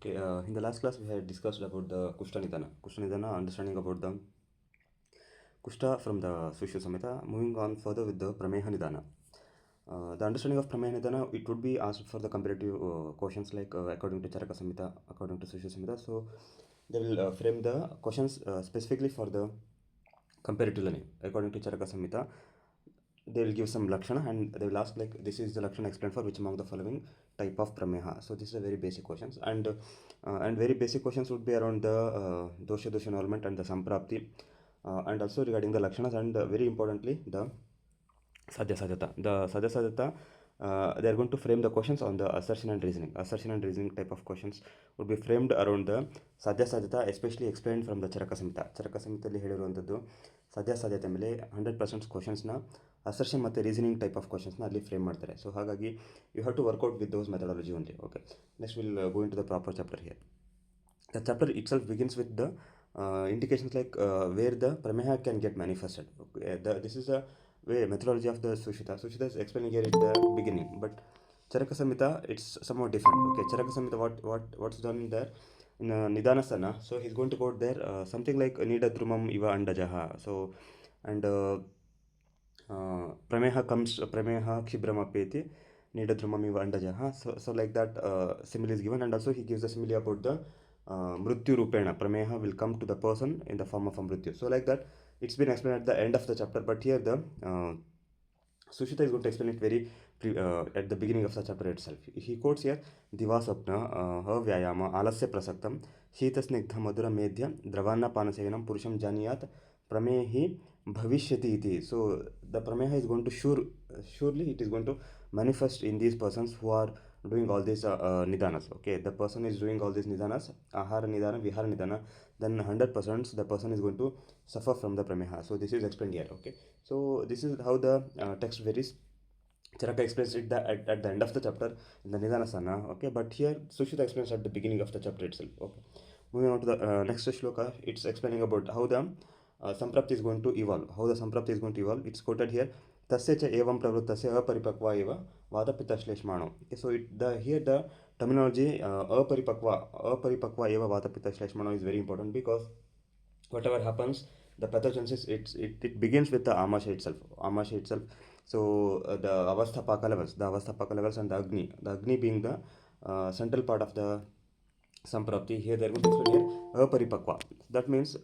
Okay, in the last class we had discussed about the Kushtanidana. Kushtanidana, understanding about the Kushta from the Sushu Samhita. Moving on further with the Prameha Nidana. The understanding of Prameha Nidana, it would be asked for the comparative questions like according to Charaka Samhita, according to Sushu Samhita. So they will frame the questions specifically for the comparative learning. According to Charaka Samhita, they will give some lakshana and they will ask like this is the lakshana explained for which among the following type of prameha. So this is a very basic questions and very basic questions would be around the dosha involvement and the samprapti and also regarding the lakshanas and very importantly the sadhya sadhata. The sadhya sadhata, they are going to frame the questions on the assertion and reasoning. Assertion and reasoning type of questions would be framed around the sadhya sadhata, especially explained from the Charaka Samhita. Charaka Samhitali ಹೇಳಿರುವಂಥದ್ದು ಸಾಧ್ಯ ಸಾಧ್ಯತೆ ಮೇಲೆ 100% ಕ್ವಶನ್ಸ್ನ assertion ಮತ್ತು reasoning type of ಕ್ವಶನ್ಸ್ನ ಅಲ್ಲಿ frame ಮಾಡ್ತಾರೆ. So ಹಾಗಾಗಿ you have to work out with those methodology only. Okay, next will go into the proper chapter here. The chapter itself begins with the indications like where the prameha can get manifested. Okay, this is a way methodology of the Sushita. Sushita is explaining here at the beginning, but Charaka Samhita it's somewhat different. Okay, Charaka Samhita what's done there in Nidanasana. So he's going to quote there something like Nida Drumam Iva Andajaha. So and prameha comes prameha Kshibramappeti Nida Drumam Iva Andajaha. So like that simile is given, and also he gives a simile about the mrityu rupena prameha will come to the person in the form of a mrityu. So like that it's been explained at the end of the chapter, but here the Sushita is going to explain it very at the beginning of the chapter itself. He quotes here Divasapna Havyayama Alasya Prasaktam Sheetasnigdha Madhura Medhya Dravanna Panasevanam Purusham Janiyat Pramehi Bhavishyati iti. So the prameha is going to surely it is going to manifest in these persons who are doing all these nidanas. Okay, the person is doing all these nidanas, ahara nidana, vihara nidana, then 100% the person is going to suffer from the prameha. So this is explained here. Okay, so this is how the text varies. Charaka explains it at the end of the chapter in the Nidanasana. Okay, but here Sushita explains at the beginning of the chapter itself. Okay, moving on to the next shloka, it's explaining about how the Samprapti is going to evolve. How the Samprapti is going to evolve. It's quoted here. Tasya cha evam pravrittasya aparipakva eva vatapita shleshmano. Okay, so here the terminology aparipakva eva vatapita shleshmano is very important, because whatever happens, the pathogenesis it begins with the amasha itself. So the avasthapaka levels and the agni being the central part of the samprapti. Here they are going to explain here aparipakva. That means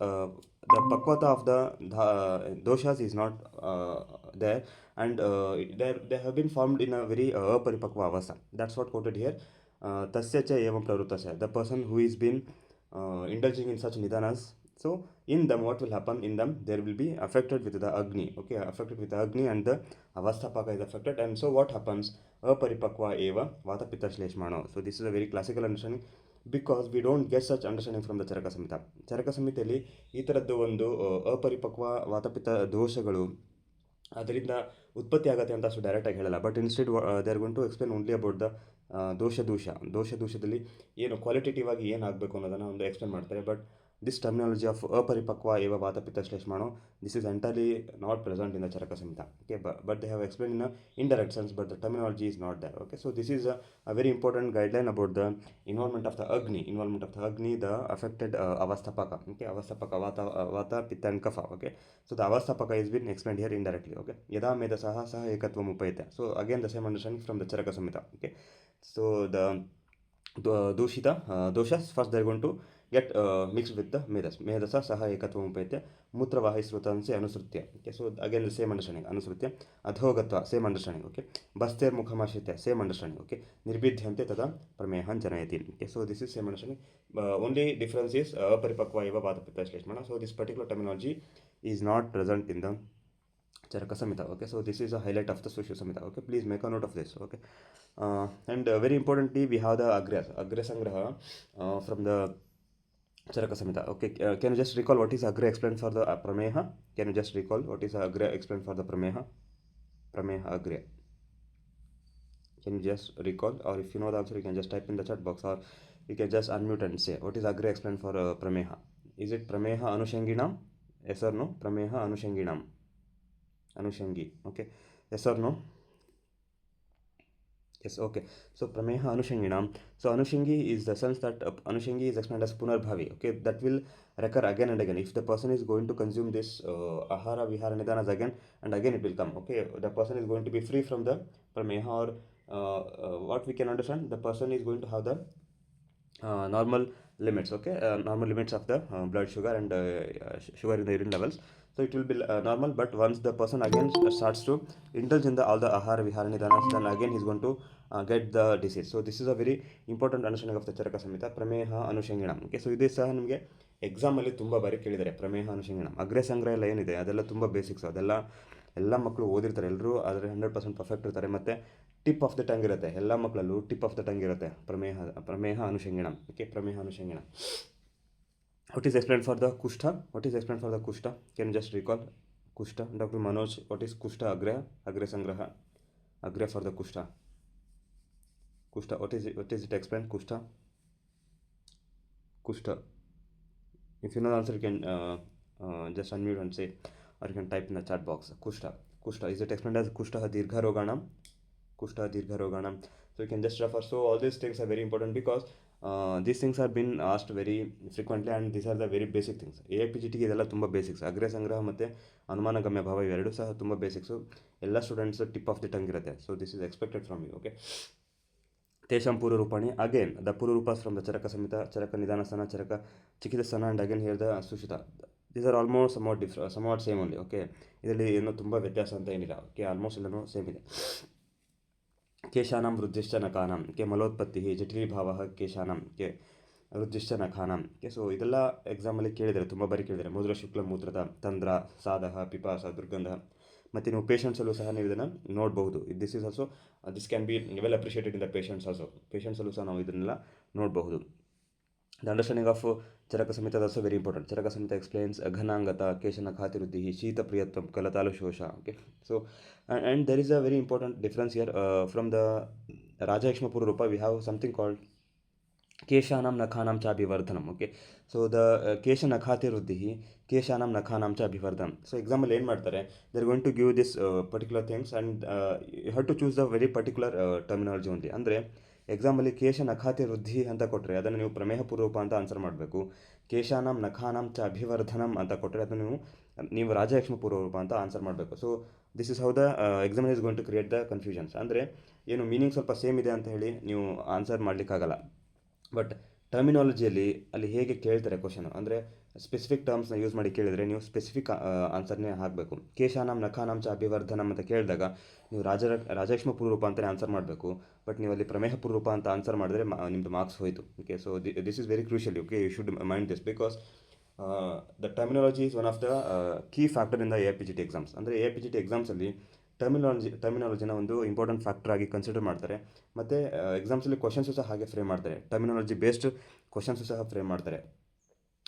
the pakvata of the doshas is not there, and they have been formed in a very aparipakva avastha. That's what quoted here. Tasya cha evam pravrittasya, the person who is been indulging in such nidanas. So in them what will happen, in them there will be affected with the agni. Okay, affected with the agni, and the avasthapaka is affected, and so what happens, aparipakva eva vata pitta shleshmano. So this is a very classical understanding, because we don't get such understanding from the Charaka Samhita. Charaka Samhiteಯಲ್ಲಿ ಈ ಥರದ್ದು ಒಂದು ಅಪರಿಪಕ್ವ ವಾತಪಿತ್ತ ದೋಷಗಳು ಅದರಿಂದ ಉತ್ಪತ್ತಿ ಆಗುತ್ತೆ ಅಂತ ಅಷ್ಟು ಡೈರೆಕ್ಟಾಗಿ ಹೇಳಲ್ಲ. But instead they are going to explain only about the ದೋಷದಲ್ಲಿ ಏನು ಕ್ವಾಲಿಟೇಟಿವ್ ಆಗಿ ಏನು ಆಗಬೇಕು ಅನ್ನೋದನ್ನು ಒಂದು ಎಕ್ಸ್ಪ್ಲೇನ್ ಮಾಡ್ತಾರೆ. ಬಟ್ this terminology of aparipakva eva vatapita shleshmano, this is entirely not present in the Charaka Samhita. Okay, but they have explained in a indirect sense, but the terminology is not there. Okay, so this is a very important guideline about the involvement of the agni, the affected avasthapaka. Okay, avasthapaka vata pitta and kapha. Okay, so the avasthapaka has been explained here indirectly. Okay, yada medasaha saha ekatvam upayate. So again the same understanding from the Charaka Samhita. Okay, so the doshas first they are going to get mixed with the medasa saha ekatvam upayate mutravahi srutanse anusrutya. Okay, so again the same understanding, anusrutya adhogatva, same understanding. Okay, baster mukhamashitya, same understanding. Okay, nirbidhyante tada pramehan janayati. Okay, so this is same understanding. Only difference is aparipakva eva vatapita shleshmana. So this particular terminology is not present in the Charaka Samhita. Okay, so this is a highlight of the Sushu Samhita. Okay, please make a note of this. Okay, and very importantly we have the Agre Sangraha from the Charaka Samhita. Okay, can you just recall what is Agre explained for the Prameha? Can you just recall what is Agre explained for the Prameha? Agre. Can you just recall, or if you know the answer you can just type in the chat box, or you can just unmute and say what is Agre explained for Prameha. Is it Prameha Anushanginam? Yes or no? Prameha Anushanginam. Anushangi. Okay, yes or no? Yes, okay. So Prameha Anushanginam. So Anushangi is the sense that Anushangi is explained as Punarbhavi. Okay, that will recur again and again. If the person is going to consume this Ahara Vihara Nidanas again and again, it will come. Okay, the person is going to be free from the Prameha, or what we can understand, the person is going to have the normal limits. Okay, normal limits of the blood sugar and sugar in the urine levels. So it will be normal, but once the person again starts to indulge in the all the ahara vihara nidanas, then again he's going to get the disease. So this is a very important understanding of the Charaka Samhita ಪ್ರಮೇಹ ಅನುಷಂಗಿಣಂ. Okay, so ಇದೇ ಸಹ ನಿಮಗೆ ಎಕ್ಸಾಮಲ್ಲಿ ತುಂಬ ಬಾರಿ ಕೇಳಿದ್ದಾರೆ ಪ್ರಮೇಹ ಅನುಷಂಗಿಣಂ. ಅಗ್ರೆ ಸಂಗ್ರಹ ಎಲ್ಲ ಏನಿದೆ ಅದೆಲ್ಲ ತುಂಬ ಬೇಸಿಕ್ಸ್, ಅದೆಲ್ಲ ಎಲ್ಲ ಮಕ್ಕಳು ಓದಿರ್ತಾರೆ, ಎಲ್ಲರೂ ಆದರೆ 100% ಪರ್ಫೆಕ್ಟ್ ಇರ್ತಾರೆ. ಮತ್ತು ಟಿಪ್ ಆಫ್ ದ ಟಂಗ್ ಇರುತ್ತೆ, ಎಲ್ಲ ಮಕ್ಕಳಲ್ಲೂ ಟಿಪ್ ಆಫ್ ದ ಟಂಗ್ ಇರುತ್ತೆ ಪ್ರಮೇಹ ಅನುಷಂಗಿಣಂ. Okay, ಪ್ರಮೇಹ ಅನುಷಂಗಿಣಂ. What is explained for the Kushta? What is explained for the Kushta? Can you just recall Kushta? Dr. Manoj, what is Kushta Agra? Agra Sangraha. Agra for the Kushta. Kushta, what is it explained? Kushta. Kushta. If you know the answer, you can just unmute and say, or you can type in the chat box. Kushta. Kushta. Is it explained as Kushta Dirgha Roganam? Kushta Dirgha Roganam. So you can just refer. So all these things are very important because these things have been asked very frequently, and these are the very basic things. AIPGTಗೆ ಇದೆಲ್ಲ ತುಂಬ basics. ಅಗ್ರೆ ಸಂಗ್ರಹ ಮತ್ತು ಅನುಮಾನಗಮ್ಯ ಭಾವ ಇವೆರಡೂ ಸಹ ತುಂಬ basics. ಎಲ್ಲ students tip of the tongue ಇರುತ್ತೆ. So this is expected from you. Okay, ತೇಷಾಂ ಪೂರ್ವರೂಪಾಣಿ. ಅಗೇನ್ ದ ಪೂರ್ವರೂಪಾಸ್ from the Charaka Samhita, Charaka Nidanasthana, Charaka Chikitsana, and again here the Sushruta. These are almost somewhat same only. Okay, ಇದರಲ್ಲಿ ಏನೋ ತುಂಬ ವ್ಯತ್ಯಾಸ ಅಂತ ಏನಿಲ್ಲ. ಓಕೆ, ಆಲ್ಮೋಸ್ಟ್ ಎಲ್ಲನೂ ಸೇಮ್ ಇದೆ. ಕೇಶಾನಾಂ ವೃದ್ಧಿಶ್ಚ ನಕಾನಾಂ. ಕೆ ಮಲೋತ್ಪತ್ತಿ ಜಟಿಲೀಭಾವ ಕೇಶಾನಾಂ. ಕೆ ವೃದ್ಧಿಶ್ಚ ನಖಾನಾಂ. ಕೆ ಸೊ ಇದೆಲ್ಲ ಎಕ್ಸಾಮಲ್ಲಿ ಕೇಳಿದರೆ, ತುಂಬ ಬಾರಿ ಕೇಳಿದರೆ. ಮೂತ್ರ ಶುಕ್ಲ ಮೂತ್ರದ ತಂದ್ರ ಸಾದಹ ಪಿಪಾಸ ದುರ್ಗಂಧ. ಮತ್ತು ನೀವು ಪೇಷಂಟ್ಸಲ್ಲೂ ಸಹ ನೀವು ಇದನ್ನು ನೋಡಬಹುದು. This is also this can be well appreciated in the patients also. ಪೇಷಂಟ್ಸಲ್ಲೂ ಸಹ ನಾವು ಇದನ್ನೆಲ್ಲ ನೋಡಬಹುದು. The understanding of Charaka Samhita is also very important. Charaka Samhita explains Ghanangata, Keshana Khatiruddhi, Shita Priyatvam, Kalatalu Shosha. Okay, so and there is a very important difference here. From the Raja Pura Rupa, we have something called Keshanam Nakhanam cha Abhivardhanam. Okay, so the Kesha Nakhati Ruddhi, Keshanam Nakhanam cha Abhivardhanam. So example ಏನು ಮಾಡ್ತಾರೆ, they are going to give this particular things, and you have to choose the very particular terminology only. ಅಂದರೆ ಎಕ್ಸಾಮಲ್ಲಿ ಕೇಶ ನಖಾತಿ ವೃದ್ಧಿ ಅಂತ ಕೊಟ್ಟರೆ ಅದನ್ನು ನೀವು ಪ್ರಮೇಹ ಪೂರ್ವರೂಪ ಅಂತ ಆನ್ಸರ್ ಮಾಡಬೇಕು. ಕೇಶಾನಾಂ ನಖಾನಾಂ ಚ ಅಭಿವರ್ಧನಂ ಅಂತ ಕೊಟ್ಟರೆ ಅದನ್ನು ನೀವು ರಾಜಯಕ್ಷ್ಮ ಪೂರ್ವರೂಪ ಅಂತ ಆನ್ಸರ್ ಮಾಡಬೇಕು. So this is how the exam is going to create the confusions. ಅಂದರೆ ಏನು ಮೀನಿಂಗ್ ಸ್ವಲ್ಪ ಸೇಮ್ ಇದೆ ಅಂತ ಹೇಳಿ ನೀವು ಆನ್ಸರ್ ಮಾಡಲಿಕ್ಕಾಗಲ್ಲ. ಬಟ್ ಟರ್ಮಿನಾಲಜಿಯಲ್ಲಿ ಅಲ್ಲಿ ಹೇಗೆ ಕೇಳ್ತಾರೆ ಕ್ವಶನು, ಅಂದರೆ ಸ್ಪೆಸಿಫಿಕ್ ಟರ್ಮ್ಸ್ನ ಯೂಸ್ ಮಾಡಿ ಕೇಳಿದರೆ ನೀವು ಸ್ಪೆಸಿಫಿಕ್ ಆನ್ಸರ್ನೇ ಹಾಕಬೇಕು. ಕೇಶಾನಾಂ ನಖಾನಾಂ ಚ ಅಭಿವರ್ಧನಂ ಅಂತ ಕೇಳಿದಾಗ ನೀವು ರಾಜಯಕ್ಷ್ಮ ಪೂರ್ವರೂಪ ಅಂತಲೇ ಆನ್ಸರ್ ಮಾಡಬೇಕು. ಬಟ್ ನೀವು ಅಲ್ಲಿ ಪ್ರಮೇಹ ಪೂರ್ವರೂಪ ಅಂತ ಆನ್ಸರ್ ಮಾಡಿದ್ರೆ ನಿಮ್ಮದು ಮಾರ್ಕ್ಸ್ ಹೋಯಿತು. Okay, so this is very crucial. Okay, you should mind this because the terminology is one of the key factor in the AIPGT exams. ಅಂದರೆ AIPGT ಎಕ್ಸಾಮ್ಸಲ್ಲಿ ಟರ್ಮಿನಾಲಜಿನ ಒಂದು ಇಂಪಾರ್ಟೆಂಟ್ ಫ್ಯಾಕ್ಟರ್ ಆಗಿ ಕನ್ಸಿಡರ್ ಮಾಡ್ತಾರೆ. ಮತ್ತು ಎಕ್ಸಾಮ್ಸಲ್ಲಿ ಕ್ವಶನ್ಸು ಸಹ ಹಾಗೆ ಫ್ರೇಮ್ ಮಾಡ್ತಾರೆ, ಟರ್ಮಿನಾಲಜಿ ಬೇಸ್ಡ್ ಕ್ವಶನ್ಸು ಸಹ ಫ್ರೇಮ್ ಮಾಡ್ತಾರೆ.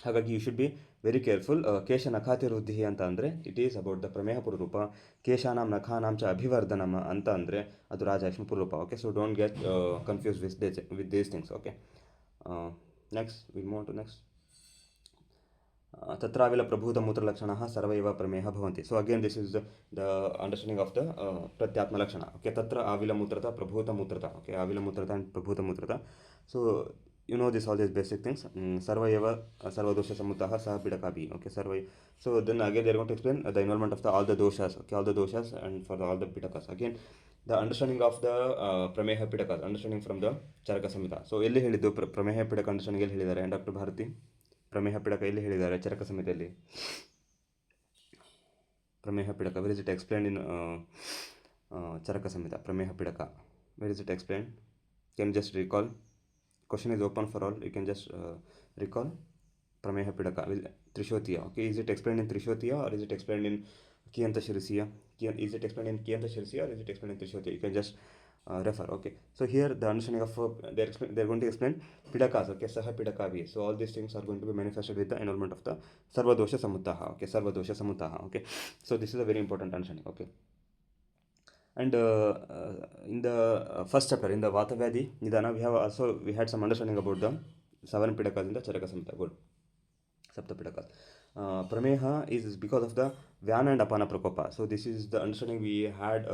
ಹಾಗಾಗಿ you should be very careful. ಕೇಶ ನಖಾತಿ ವೃದ್ಧಿ ಅಂತ ಅಂದರೆ ಇಟ್ ಈಸ್ ಅಬೌಟ್ ದ ಪ್ರಮೇಹ ಪೂರ್ವರೂಪ. ಕೇಶಾನಾಂ ನಖಾನಾಂ ಚ ಅಭಿವರ್ಧನಂ ಅಂತ ಅಂದರೆ ಅದು ರಾಜಯಕ್ಷ್ಮ ಪೂರ್ವರೂಪ. Okay, so don't get confuse with these things. Okay, next will move to next. ತತ್ರಾವಿಲ ಪ್ರಭೂತ ಮೂತ್ರಲಕ್ಷಣಃ ಸರ್ವೈವ ಪ್ರಮೇಹ ಭವಂತಿ. So again this is the understanding of the ಪ್ರತ್ಯಾತ್ಮ ಲಕ್ಷಣ. ಓಕೆ, ತತ್ರ ಆವಿಲ ಮೂತ್ರತ ಪ್ರಭೂತ ಮೂತ್ರತ. ಓಕೆ, ಆವಿಲ ಮೂತ್ರತ ಆ್ಯಂಡ್ ಪ್ರಭೂತ ಮೂತ್ರತ. So you know this all these basic things. Sarvayava sarvadosha samutaha sah bidakabi. Okay, so then again they are going to explain the involvement of all the doshas. Okay, all the doshas and for all the pidakas. Again the understanding of the prameha pidakas, understanding from the charaka samhita. So ಎಲ್ಲಿ ಹೇಳಿದ್ದು ಪ್ರಮೇಹ ಪಿಡಕ understanding ಎಲ್ಲಿ ಹೇಳಿದ್ದಾರೆ doctor Bharati? ಪ್ರಮೇಹ ಪಿಡಕ ಎಲ್ಲಿ ಹೇಳಿದ್ದಾರೆ ಚರಕ ಸಂಹಿತೆಯಲ್ಲಿ? ಪ್ರಮೇಹ ಪಿಡಕ, where is it explained in Charaka Samhita? ಪ್ರಮೇಹ ಪಿಡಕ, where is it explained? Can just recall? Question is open for all. You can just recall. Prameha Pidaka Trishotiya. Okay, is it explained in Trishotiya or is it explained in Kiyanta Shirisiya? Is it explained in Kiyanta Shirisiya or is it explained in Trishotiya? You can just refer. Okay, so here the understanding of they're going to explain Pidakas. Okay, Saha Pidakavi. So all these things are going to be manifested with the involvement of the Sarvadosha Samutaha. Okay, Sarvadosha Samutaha. Okay, so this is a very important understanding. Okay. And in the first chapter, in the Vatavyadi Nidana, we had some understanding about the 7 Pidakas in the Charaka Samhita. Good. Sapta Pidakas. Prameha is because of the Vyana and Apana Prakopa. So this is the understanding we had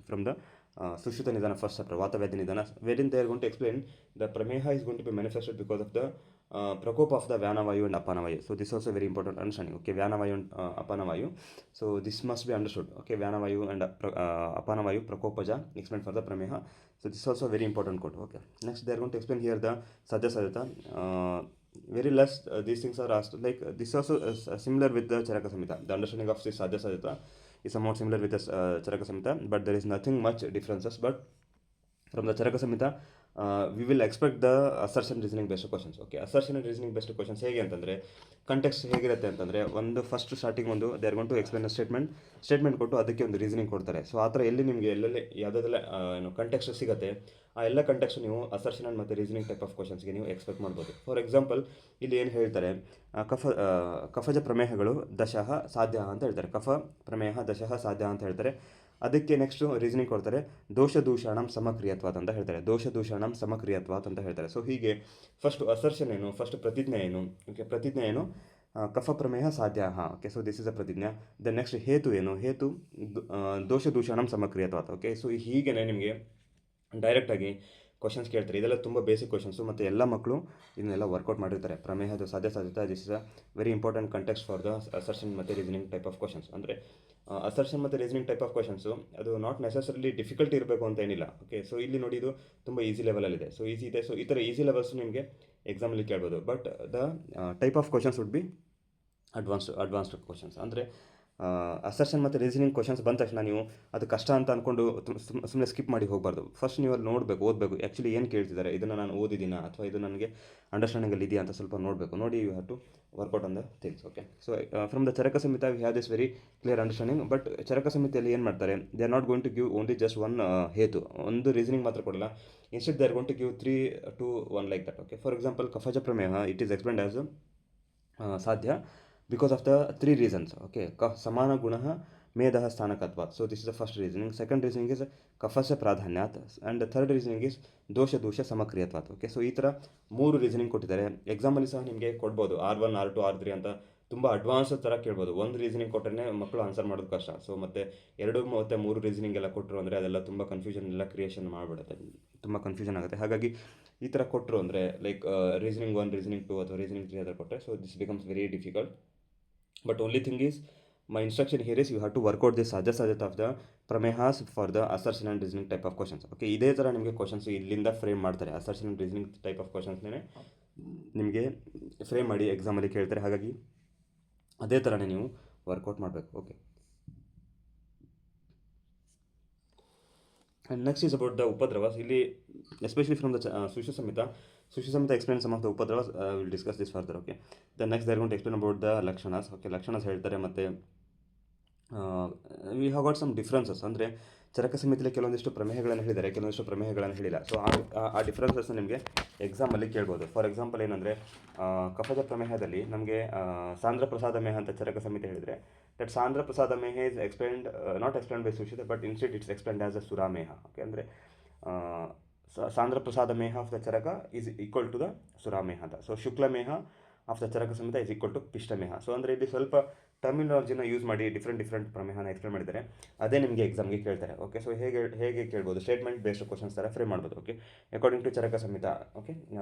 from the Sushruta Nidana first chapter, Vata Vedya Nidana, wherein they are going to explain the Prameha is going to be manifested because of the Prakopa of the Vyanavayu and Apanavayu. So this is also very important understanding. Okay, Vyanavayu and Apanavayu. So this must be understood. Okay, Vyanavayu and Apanavayu Prakopaja explained for the Prameha. So this is also very important quote. Okay, next they are going to explain here the Sadhya Sadhata. Very less these things are asked. Like this also is similar with the Charaka Samhita. The understanding of this Sadhya Sadhata is somewhat similar with the Charaka Samhita, but there is nothing much differences. But from the Charaka Samhita, we will expect the assertion reasoning based questions. Okay, assertion and reasoning based questions ಹೇಗೆ ಅಂತಂದರೆ context ಹೇಗಿರುತ್ತೆ ಅಂತಂದರೆ ಒಂದು first starting ಒಂದು they are gone to explain statement ಕೊಟ್ಟು ಅದಕ್ಕೆ ಒಂದು reasoning ಕೊಡ್ತಾರೆ. ಸೊ ಆ ಥರ ಎಲ್ಲಿ ನಿಮಗೆ ಎಲ್ಲೆಲ್ಲಿ ಯಾವುದಾದೆಲ್ಲ ಏನು ಕಂಟೆಕ್ಸ್ಟ್ ಸಿಗುತ್ತೆ ಆ ಎಲ್ಲ ಕಂಟೆಕ್ಸ್ಟ್ ನೀವು ಅಸರ್ಷನ್ ಮತ್ತು ರೀಸನಿಂಗ್ ಟೈಪ್ ಆಫ್ ಕ್ವಶನ್ಸ್ಗೆ ನೀವು ಎಕ್ಸ್ಪೆಕ್ಟ್ ಮಾಡ್ಬೋದು. ಫಾರ್ ಎಕ್ಸಾಂಪಲ್ ಇಲ್ಲಿ ಏನು ಹೇಳ್ತಾರೆ, ಕಫಜ ಪ್ರಮೇಹಗಳು ದಶಃ ಸಾಧ್ಯ ಅಂತ ಹೇಳ್ತಾರೆ. ಕಫ ಪ್ರಮೇಹ ದಶಃ ಸಾಧ್ಯ ಅಂತ ಹೇಳ್ತಾರೆ. ಅದಕ್ಕೆ ನೆಕ್ಸ್ಟು ರೀಸನಿಂಗ್ ಕೊಡ್ತಾರೆ, ದೋಷ ದೂಷಣಂ ಸಮಕ್ರಿಯತ್ವಾತ್ ಅಂತ ಹೇಳ್ತಾರೆ. ದೋಷ ದೂಷಣಂ ಸಮಕ್ರಿಯತ್ವಾತ್ ಅಂತ ಹೇಳ್ತಾರೆ. ಸೊ ಹೀಗೆ ಫಸ್ಟ್ ಅಸರ್ಷನ್ ಏನು, ಫಸ್ಟ್ ಪ್ರತಿಜ್ಞೆ ಏನು, ಓಕೆ ಪ್ರತಿಜ್ಞೆ ಏನು, ಕಫ ಪ್ರಮೇಹ ಸಾಧ್ಯ. ಹಾಂ, okay. So this is a ಪ್ರತಿಜ್ಞೆ. ದೆನ್ ನೆಕ್ಸ್ಟ್ ಹೇತು ಏನು, ಹೇತು ದೋಷ ದೂಷಣಂ ಸಮಕ್ರಿಯತ್ವಾತ್. ಓಕೆ, ಸೊ ಹೀಗೆ ನಿಮಗೆ ಡೈರೆಕ್ಟಾಗಿ ಕ್ವಶನ್ಸ್ ಕೇಳ್ತಾರೆ. ಇದೆಲ್ಲ ತುಂಬ ಬೇಸಿಕ್ ಕ್ವಶನ್ಸು ಮತ್ತು ಎಲ್ಲ ಮಕ್ಕಳು ಇದನ್ನೆಲ್ಲ ವರ್ಕೌಟ್ ಮಾಡಿರ್ತಾರೆ. ಪ್ರಮೇಹದ ಸಾಧ್ಯತೆ this is a very important context for the assertion ಮತ್ತು ರೀಸನಿಂಗ್ ಟೈಪ್ ಆಫ್ ಕ್ವಶನ್ಸ್. ಅಂದರೆ ಅಸರ್ಷನ್ ಮತ್ತು ರೀಸನಿಂಗ್ ಟೈಪ್ ಆಫ್ ಕ್ವಶನ್ಸು ಅದು ನಾಟ್ ನೆಸೆಸರಿಲಿ ಡಿಫಿಕಲ್ಟಿ ಇರಬೇಕು ಅಂತ ಏನಿಲ್ಲ. ಓಕೆ, ಸೊ ಇಲ್ಲಿ ನೋಡಿ ಇದು ತುಂಬ ಈಸಿ ಲೆವೆಲಲ್ಲಿದೆ. ಸೊ ಈಸಿ ಇದೆ. ಸೊ ಈ ಥರ ಈಸಿ ಲೆವೆಲ್ಸು ನಿಮಗೆ ಎಕ್ಸಾಮಲ್ಲಿ ಕೇಳ್ಬೋದು. But the type of questions would be advanced questions. ಅಂದರೆ ಅಸರ್ಷನ್ ಮತ್ತು ರೀಸನಿಂಗ್ ಕ್ವಶನ್ಸ್ ಬಂದ ತಕ್ಷಣ ನೀವು ಅದು ಕಷ್ಟ ಅಂತ ಅಂದ್ಕೊಂಡು ಸುಮ್ಮನೆ ಸ್ಕಿಪ್ ಮಾಡಿ ಹೋಗಬಾರ್ದು. ಫಸ್ಟ್ ನೀವು ಅಲ್ಲಿ ನೋಡಬೇಕು, ಓದಬೇಕು, ಆ್ಯಕ್ಚುಲಿ ಏನು ಕೇಳ್ತಿದ್ದಾರೆ, ಇದನ್ನು ನಾನು ಓದಿದ್ದೀನಾ ಅಥವಾ ಇದು ನನಗೆ ಅಂಡರ್ಸ್ಟ್ಯಾಂಡಿಂಗಲ್ಲಿ ಇದೆಯಾ ಅಂತ ಸ್ವಲ್ಪ ನೋಡಬೇಕು. ನೋಡಿ you have to work out on the things. Okay, so from the Charaka Samhita we have this very clear understanding. But Charaka ಸಂಹಿತೆಯಲ್ಲಿ ಏನು ಮಾಡ್ತಾರೆ, they are not going to give only just one ಹೇತು, ಒಂದು ರೀಸನಿಂಗ್ ಮಾತ್ರ ಕೊಡಲ್ಲ. Instead they are going to give 3 to 1 like that. Okay, for example ಕಫಜ ಪ್ರಮೇಹ it is explained as ಸಾಧ್ಯ because of the 3 reasons. Okay, samana gunah medah sthanakatvat. So this is the first reasoning. Second reasoning is kafasya pradhanyat, and the third reasoning is dosha dosha samakriyatvat. Okay, so ಈ ಥರ 3 reasoning ಕೊಟ್ಟಿದ್ದಾರೆ. ಎಕ್ಸಾಮಲ್ಲಿ ಸಹ ನಿಮಗೆ ಕೊಡ್ಬೋದು R1 R2 R3 ಅಂತ ತುಂಬ advance ಥರ ಕೇಳ್ಬೋದು. ಒಂದು ರೀಸನಿಂಗ್ ಕೊಟ್ಟರೆ ಮಕ್ಕಳು ಆನ್ಸರ್ ಮಾಡೋದು ಕಷ್ಟ. ಸೊ ಮತ್ತು 2 ಮತ್ತು 3 ರೀಸನಿಂಗ್ ಎಲ್ಲ ಕೊಟ್ಟರು ಅಂದರೆ ಅದೆಲ್ಲ ತುಂಬ ಕನ್ಫ್ಯೂಷನ್ ಎಲ್ಲ ಕ್ರಿಯೇಷನ್ ಮಾಡಿಬಿಡುತ್ತೆ, ತುಂಬ ಕನ್ಫ್ಯೂಷನ್ ಆಗುತ್ತೆ. ಹಾಗಾಗಿ ಈ ಥರ ಕೊಟ್ಟರು ಅಂದರೆ ಲೈಕ್ ರೀಸನಿಂಗ್ 1 ರೀಸನಿಂಗ್ 2 ಅಥವಾ ರೀಸನಿಂಗ್ 3 ಅದರ ಕೊಟ್ಟರೆ so this becomes very difficult. But only thing is, my instruction here is you have to work out this sadhya of the pramehas for the assertion and reasoning type of questions. Okay, ಇದೇ ಥರ ನಿಮಗೆ questions ಇಲ್ಲಿಂದ frame ಮಾಡ್ತಾರೆ. Assertion and reasoning type of ಕ್ವಶನ್ಸ್ನೇ ನಿಮಗೆ frame ಮಾಡಿ ಎಕ್ಸಾಮಲ್ಲಿ ಕೇಳ್ತಾರೆ. ಹಾಗಾಗಿ ಅದೇ ಥರನೇ ನೀವು ವರ್ಕೌಟ್ ಮಾಡಬೇಕು. Okay, and next is about the ಉಪದ್ರವಸ್. ಇಲ್ಲಿ especially from the Sushruta Samhita explain some of the upadravas. We'll discuss this further. Okay, the next they're going to explain about the lakshanas. Okay, lakshanas ಹೇಳ್ತಾರೆ. ಮತ್ತು we have got some differences. ಅಂದರೆ ಚರಕ ಸಂಹಿತೆಯಲ್ಲಿ ಕೆಲವೊಂದಿಷ್ಟು ಪ್ರಮೇಯಗಳನ್ನು ಹೇಳಿದ್ದಾರೆ, ಕೆಲವೊಂದಿಷ್ಟು ಪ್ರಮೇಯಗಳನ್ನು ಹೇಳಿಲ್ಲ. ಸೊ ಆ ಡಿಫ್ರೆನ್ಸಸ್ನ ನಿಮಗೆ ಎಕ್ಸಾಮಲ್ಲಿ ಕೇಳ್ಬೋದು. ಫಾರ್ ಎಕ್ಸಾಂಪಲ್ ಏನಂದರೆ ಕಫಜ ಪ್ರಮೇಹದಲ್ಲಿ ನಮಗೆ ಸಾಂದ್ರ ಪ್ರಸಾದ ಮೇಹ ಅಂತ ಚರಕ ಸಂಹಿತೆ ಹೇಳಿದರೆ, ದಟ್ ಸಾಂದ್ರ ಪ್ರಸಾದ ಮೇಹ is explained not explained by Sushruta, but instead it's explained as a ಸುರಾಮೇಹ. ಓಕೆ, ಅಂದರೆ ಸಾಂದ್ರ ಪ್ರಸಾದ ಮೇಹ of the Charaka is equal to the ಸುರಾಮೇಹ ಅಂತ. ಸೊ ಶುಕ್ಲಮೇಹ of the Charaka Samhita is equal to ಪಿಷ್ಟಮೇಹ. ಸೊ ಅಂದರೆ ಇಲ್ಲಿ ಸ್ವಲ್ಪ ಟರ್ಮಿನಾಲಜಿನ ಯೂಸ್ ಮಾಡಿ ಡಿಫ್ರೆಂಟ್ ಪ್ರಮೇಹನ ಎಕ್ಸ್ಪ್ಲೇನ್ ಮಾಡಿದ್ದಾರೆ. ಅದೇ ನಿಮಗೆ ಎಕ್ಸಾಮ್ಗೆ ಕೇಳ್ತಾರೆ. ಓಕೆ, ಸೊ ಹೇಗೆ ಕೇಳ್ಬೋದು, ಸ್ಟೇಟ್ಮೆಂಟ್ ಬೇಸ್ಡ್ ಕ್ವಶನ್ಸ್ ಥರ ಫ್ರೇಮ್ ಮಾಡ್ಬೋದು. Okay, according to Charaka Samhita, okay,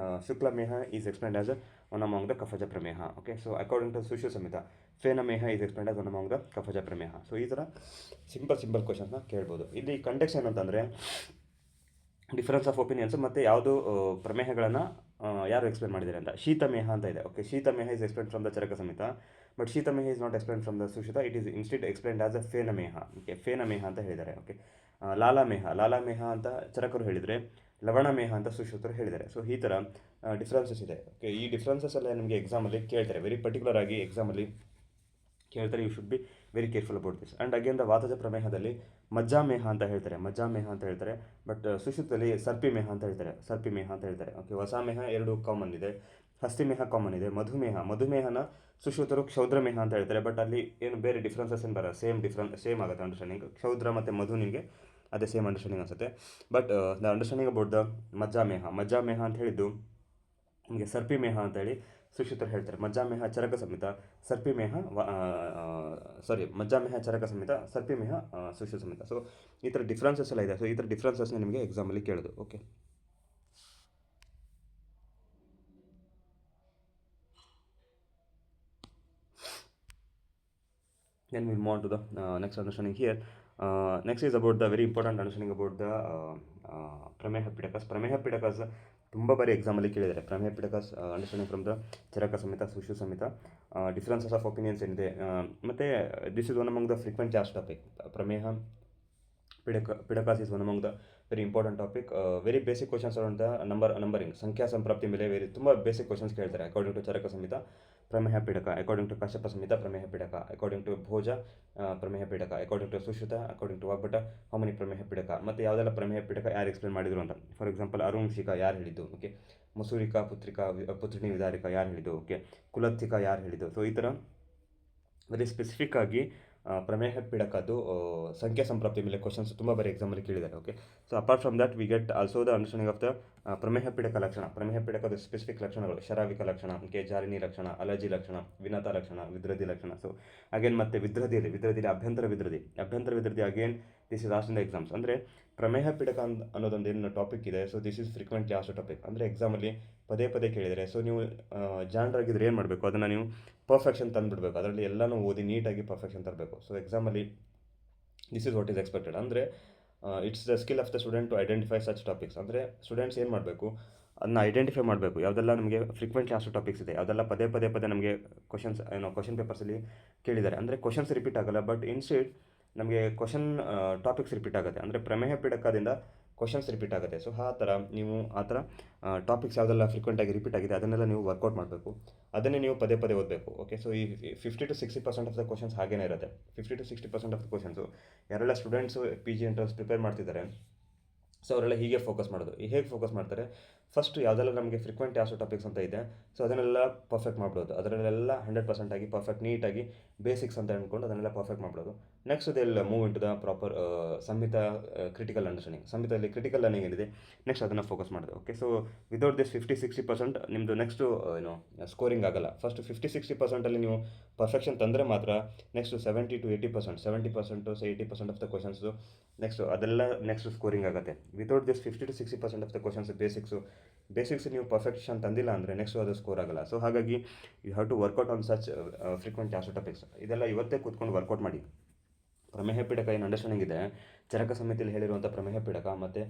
ಶುಕ್ಲಮೇಹ is explained as one among the ಕಫಜ ಪ್ರಮೇಹ. Okay, so according to Sushruta Samhita ಫೇನಮೇಹ is explained as one among the ಕಫಜ ಪ್ರಮೇಹ. ಸೊ ಈ ಥರ ಸಿಂಪಲ್ ಕ್ವಶನ್ಸ್ನ ಕೇಳ್ಬೋದು. ಇಲ್ಲಿ ಕಂಟೆಕ್ಸ್ಟ್ ಏನಂತಂದರೆ ಡಿಫರೆನ್ಸ್ ಆಫ್ ಒಪಿನಿಯನ್ಸ್ ಮತ್ತು ಯಾವುದು ಪ್ರಮೇಹಗಳನ್ನು ಯಾರು ಎಕ್ಸ್ಪ್ಲೇನ್ ಮಾಡಿದ್ದಾರೆ ಅಂತ. ಶೀತಮೇಹ ಅಂತ ಇದೆ. ಓಕೆ, ಶೀತಮೇಹ is explain from the Charaka Samhita, but ಶೀತಮೇಹ is not explain from the Sushruta. It is instead explained as a ಫೇನಮೇಹ. ಓಕೆ, ಫೇನಮೇಹ ಅಂತ ಹೇಳಿದ್ದಾರೆ. ಓಕೆ, ಲಾಲಾಮೇಹ ಅಂತ ಚರಕರು ಹೇಳಿದರೆ, ಲವಣಮೇಹ ಅಂತ ಸುಶ್ರುತರು ಹೇಳಿದ್ದಾರೆ. ಸೊ ಈ ಥರ ಡಿಫ್ರೆನ್ಸಸ್ ಇದೆ. ಓಕೆ, ಈ ಡಿಫ್ರೆನ್ಸಸ್ ಎಲ್ಲ ನಿಮಗೆ ಎಕ್ಸಾಮಲ್ಲಿ ಕೇಳ್ತಾರೆ. ವೆರಿ ಪರ್ಟಿಕ್ಯುಲರ್ ಆಗಿ ಎಕ್ಸಾಮಲ್ಲಿ ಕೇಳ್ತಾರೆ. You should be very careful about this. And again the ವಾತಜ ಪ್ರಮೇಹದಲ್ಲಿ ಮಜ್ಜಾಮೇಹ ಅಂತ ಹೇಳ್ತಾರೆ. ಬಟ್ ಸುಶ್ರುತದಲ್ಲಿ ಸರ್ಪಿಮೇಹ ಅಂತ ಹೇಳ್ತಾರೆ. ಓಕೆ, ವಸಾಮೇಹ 2 ಕಾಮನ್ ಇದೆ, ಹಸ್ತಿಮೇಹ ಕಾಮನ್ ಇದೆ. ಮಧುಮೇಹನ ಸುಶ್ರುತರು ಕ್ಷೌದ್ರಮೇಹ ಅಂತ ಹೇಳ್ತಾರೆ. ಬಟ್ ಅಲ್ಲಿ ಏನು ಬೇರೆ ಡಿಫ್ರೆನ್ಸಸ್ ಏನು ಬರೋಲ್ಲ, ಸೇಮ್ ಆಗುತ್ತೆ ಅಂಡರ್ಸ್ಟ್ಯಾಂಡಿಂಗ್. ಕ್ಷೌದ್ರ ಮತ್ತು ಮಧು ನಿಮಗೆ ಅದೇ ಸೇಮ್ ಅಂಡರ್ಸ್ಟ್ಯಾಂಡಿಂಗ್ ಅನಿಸುತ್ತೆ. But the understanding about the ಮಜ್ಜಾಮೇಹ ಅಂತ ಹೇಳಿದ್ದು ನಿಮಗೆ ಸರ್ಪಿಮೇಹ ಅಂತ ಹೇಳಿ. ಸುಶ್ರುತರು ಹೇಳ್ತಾರೆ ಮಜ್ಜಾಮೇಹ ಚರಕ ಸಮೇತ ಸರ್ಪಿಮೇಹ ಮಜ್ಜಾಮೇಹ ಚರಕ ಸಮೇತ ಸರ್ಪಿಮೇಹ ಸುಶ್ರುತ ಸಮೇತ. ಸೊ ಈ ಥರ ಡಿಫ್ರೆನ್ಸಸ್ ಎಲ್ಲ ಇದೆ. ಸೊ ಈ ಥರ ಡಿಫ್ರೆನ್ಸಸ್ನ ನಿಮಗೆ ಎಕ್ಸಾಮಲ್ಲಿ ಕೇಳೋದು. Okay, then we'll move on to the next understanding here. Next is about the very important understanding about the ಪ್ರಮೇಹ ಪಿಡಕಸ್. ಪ್ರಮೇಹ ಪಿಡಕಸ್ ತುಂಬ ಬಾರಿ ಎಕ್ಸಾಮಲ್ಲಿ ಕೇಳಿದ್ದಾರೆ. ಪ್ರಮೇಹ ಪಿಡಕಸ್ understanding from the Charaka Samhita Sushruta Samhita, differences of opinions ಏನಿದೆ, ಮತ್ತು this is one among the frequent asked topic. ಪ್ರಮೇಹ ಪಿಡಕಸ್ is one among the very important topic. Very basic questions around the numbering, ಸಂಖ್ಯಾ ಸಂಪ್ರಾಪ್ತಿ ಮೇಲೆ ತುಂಬ ಬೇಸಿಕ್ ಕ್ವಶನ್ಸ್ ಕೇಳ್ತಾರೆ. ಅಕಾರ್ಡಿಂಗ್ ಟು ಚರಕ ಸಂಹಿತ ಪ್ರಮೇಹ ಪಿಡಕ, ಅಕಾರ್ಡಿಂಗ್ ಟು ಕಾಶ್ಯಪ ಸಂಹಿತ ಪ್ರಮೇಹ ಪಿಡಕ, ಅಕಾರ್ಡಿಂಗ್ ಟು ಭೋಜ ಪ್ರಮೇಹ ಪಿಡಕ, according to Sushruta, according to Vagbhata how many ಪ್ರಮೇಹ ಪಿಡಕ, ಮತ್ತು ಯಾವುದೆಲ್ಲ ಪ್ರಮೇಹ ಪಿಡಕ ಯಾರು ಎಕ್ಸ್ಪ್ಲೇನ್ ಮಾಡಿದ್ರು ಅಂತ. ಫಾರ್ ಎಕ್ಸಾಂಪಲ್ ಅರುಂಶಿಕ ಯಾರು ಹೇಳಿದ್ದು, ಓಕೆ, ಮಸೂರಿಕಾ ಪುತ್ರಿಣಿ ವಿದಾರಿಕ ಯಾರು ಹೇಳಿದ್ದು, ಓಕೆ, ಕುಲತ್ತಿಕ ಯಾರು ಹೇಳಿದ್ದು. ಸೊ ಈ ಥರ ವೆರಿ ಸ್ಪೆಸಿಫಿಕ್ ಆಗಿ ಪ್ರಮೇಹ ಪಿಡಕದ್ದು ಸಂಖ್ಯಾ ಸಂಪ್ರಾಪ್ತಿ ಮೇಲೆ ಕ್ವಶನ್ಸ್ ತುಂಬ ಬಾರಿ ಎಕ್ಸಾಮಲ್ಲಿ ಕೇಳಿದ್ದಾರೆ. Okay, so apart from that we get also the understanding of the ಪ್ರಮೇಹ ಪಿಡಕ ಲಕ್ಷಣ. ಪ್ರಮೇಹ ಪಿಡಕದ ಸ್ಪೆಸಿಫಿಕ್ ಲಕ್ಷಣಗಳು: ಶರಾವಿಕ ಲಕ್ಷಣ, ಓಕೆ, ಜಾಲಿನಿ ಲಕ್ಷಣ, ಅಲರ್ಜಿ ಲಕ್ಷಣ, ವಿನತ ಲಕ್ಷಣ, ವಿದ್ರದಿ ಲಕ್ಷಣ. ಸೊ ಅಗೇನ್ ಮತ್ತೆ ವಿದ್ರದಿಯಲ್ಲಿ ಅಭ್ಯಂತರ ವಿದ್ರದಿ again this is asked in the exams. ಅಂದರೆ ಪ್ರಮೇಹ ಪಿಡಕ ಅನ್ನೋದೊಂದು ಏನು ಟಾಪಿಕ್ ಇದೆ. So this is frequently asked topic. ಅಂದರೆ ಎಕ್ಸಾಮಲ್ಲಿ ಪದೇ ಕೇಳಿದರೆ, ಸೊ ನೀವು ಜಾಣರಾಗಿದ್ದರೆ ಏನು ಮಾಡಬೇಕು, ಅದನ್ನು ನೀವು ಪರ್ಫೆಕ್ಷನ್ ತಂದುಬಿಡಬೇಕು. ಅದರಲ್ಲಿ ಎಲ್ಲನೂ ಓದಿ ನೀಟಾಗಿ ಪರ್ಫೆಕ್ಷನ್ ತರಬೇಕು. ಸೊ ಎಕ್ಸಾಮಲ್ಲಿ this is what is expected. ಅಂದರೆ it's the skill of the student to identify such topics. ಅಂದರೆ ಸ್ಟೂಡೆಂಟ್ಸ್ ಏನು ಮಾಡಬೇಕು, ಅದನ್ನ ಐಡೆಂಟಿಫೈ ಮಾಡಬೇಕು. ಯಾವುದೆಲ್ಲ ನಮಗೆ ಫ್ರೀಕ್ವೆಂಟ್ಲಿ ಆಸ್ಟ್ ಟಾಪಿಕ್ಸ್ ಇದೆ, ಯಾವುದೆಲ್ಲ ಪದೇ ನಮಗೆ ಕ್ವಶನ್ ಪೇಪರ್ಸಲ್ಲಿ ಕೇಳಿದ್ದಾರೆ. ಅಂದರೆ ಕ್ವಶನ್ಸ್ ರಿಪೀಟ್ ಆಗಲ್ಲ, ಬಟ್ ಇನ್ಸ್ಟೆಡ್ ನಮಗೆ ಟಾಪಿಕ್ಸ್ ರಿಪೀಟ್ ಆಗುತ್ತೆ. ಅಂದರೆ ಪ್ರಮೇಹ ಪಿಡಕದಿಂದ ಕ್ವಶನ್ಸ್ ರಿಪೀಟ್ ಆಗುತ್ತೆ. ಸೊ ಆ ಥರ ಟಾಪಿಕ್ಸ್ ಯಾವುದೆಲ್ಲ ಫ್ರೀಕ್ವೆಂಟಾಗಿ ರಿಪೀಟ್ ಆಗಿದೆ ಅದನ್ನೆಲ್ಲ ನೀವು ವರ್ಕೌಟ್ ಮಾಡಬೇಕು. ಅದನ್ನೇ ನೀವು ಪದೇ ಓದಬೇಕು. ಓಕೆ, ಸೊ ಈ 50-60% ಆಫ್ ದ ಕ್ವಶನ್ಸ್ ಹಾಗೇನೇ ಇರುತ್ತೆ. 50-60% ಆಫ್ ದ ಕ್ವಶನ್ಸು ಯಾರೆಲ್ಲ ಸ್ಟೂಡೆಂಟ್ಸು PG ಎಂಟ್ರೆನ್ಸ್ ಪ್ರಿಪೇರ್ ಮಾಡ್ತಿದ್ದಾರೆ, ಸೊ ಅವರೆಲ್ಲ ಹೀಗೆ ಫೋಕಸ್ ಮಾಡೋದು. ಹೇಗೆ ಫೋಕಸ್ ಮಾಡ್ತಾರೆ, ಫಸ್ಟ್ ಯಾವುದೆಲ್ಲ ನಮಗೆ ಫ್ರೀಕ್ವೆಂಟ್ ಆಸೋ ಟಾಪಿಕ್ಸ್ ಅಂತ ಇದೆ, ಸೊ ಅದನ್ನೆಲ್ಲ ಪರ್ಫೆಕ್ಟ್ ಮಾಡ್ಬೋದು. ಅದರಲ್ಲೆಲ್ಲ 100% ಆಗಿ ಪರ್ಫೆಕ್ಟ್ ನೀಟಾಗಿ ಬೇಸಿಕ್ಸ್ ಅಂತ ಅಂದ್ಕೊಂಡು ಅದನ್ನೆಲ್ಲ ಪರ್ಫೆಕ್ಟ್ ಮಾಡ್ಬೋದು. ನೆಕ್ಸ್ಟ್ ಇದೆಲ್ಲ move into the proper Samhita critical understanding. ಸಂಹಿತೆಯಲ್ಲಿ ಕ್ರಿಟಿಕಲ್ ಲರ್ನಿಂಗ್ ಏನಿದೆ, ನೆಕ್ಸ್ಟ್ ಅದನ್ನು ಫೋಕಸ್ ಮಾಡೋದು. ಓಕೆ, ಸೊ ವಿದೌಟ್ ದಿಸ್ 50-60% ನಿಮ್ಮದು ನೆಕ್ಸ್ಟು ಸ್ಕೋರಿಂಗ್ ಆಗಲ್ಲ. ಫಸ್ಟ್ 50-60%ಅಲ್ಲಿ ನೀವು ಪರ್ಫೆಕ್ಷನ್ ತಂದರೆ ಮಾತ್ರ next 70-80%, 70% 80% of the questions next ಅದೆಲ್ಲ ನೆಕ್ಸ್ಟ್ ಸ್ಕೋರಿಂಗ್ ಆಗುತ್ತೆ. Without this 50-60% of the questions basics ನೀವು ಪರ್ಫೆಕ್ಷನ್ ತಂದಿಲ್ಲ ಅಂದರೆ ನೆಕ್ಸ್ಟ್ ಅದು ಸ್ಕೋರ್ ಆಗಲ್ಲ. ಸೊ ಹಾಗಾಗಿ you have to work out on such frequent ಆಸೋ ಟಾಪಿಕ್ಸ್. ಇದೆಲ್ಲ ಇವತ್ತೇ ಕೂತ್ಕೊಂಡು ವರ್ಕೌಟ್ ಮಾಡಿ. ಪ್ರಮೇಹ ಪಿಡಕ ಏನು ಅಂಡರ್ಸ್ಟ್ಯಾಂಡಿಂಗ್ ಇದೆ, ಚರಕ ಸಮಿತಿಯಲ್ಲಿ ಹೇಳಿರುವಂಥ ಪ್ರಮೇಹ ಪಿಡಕ ಮತ್ತು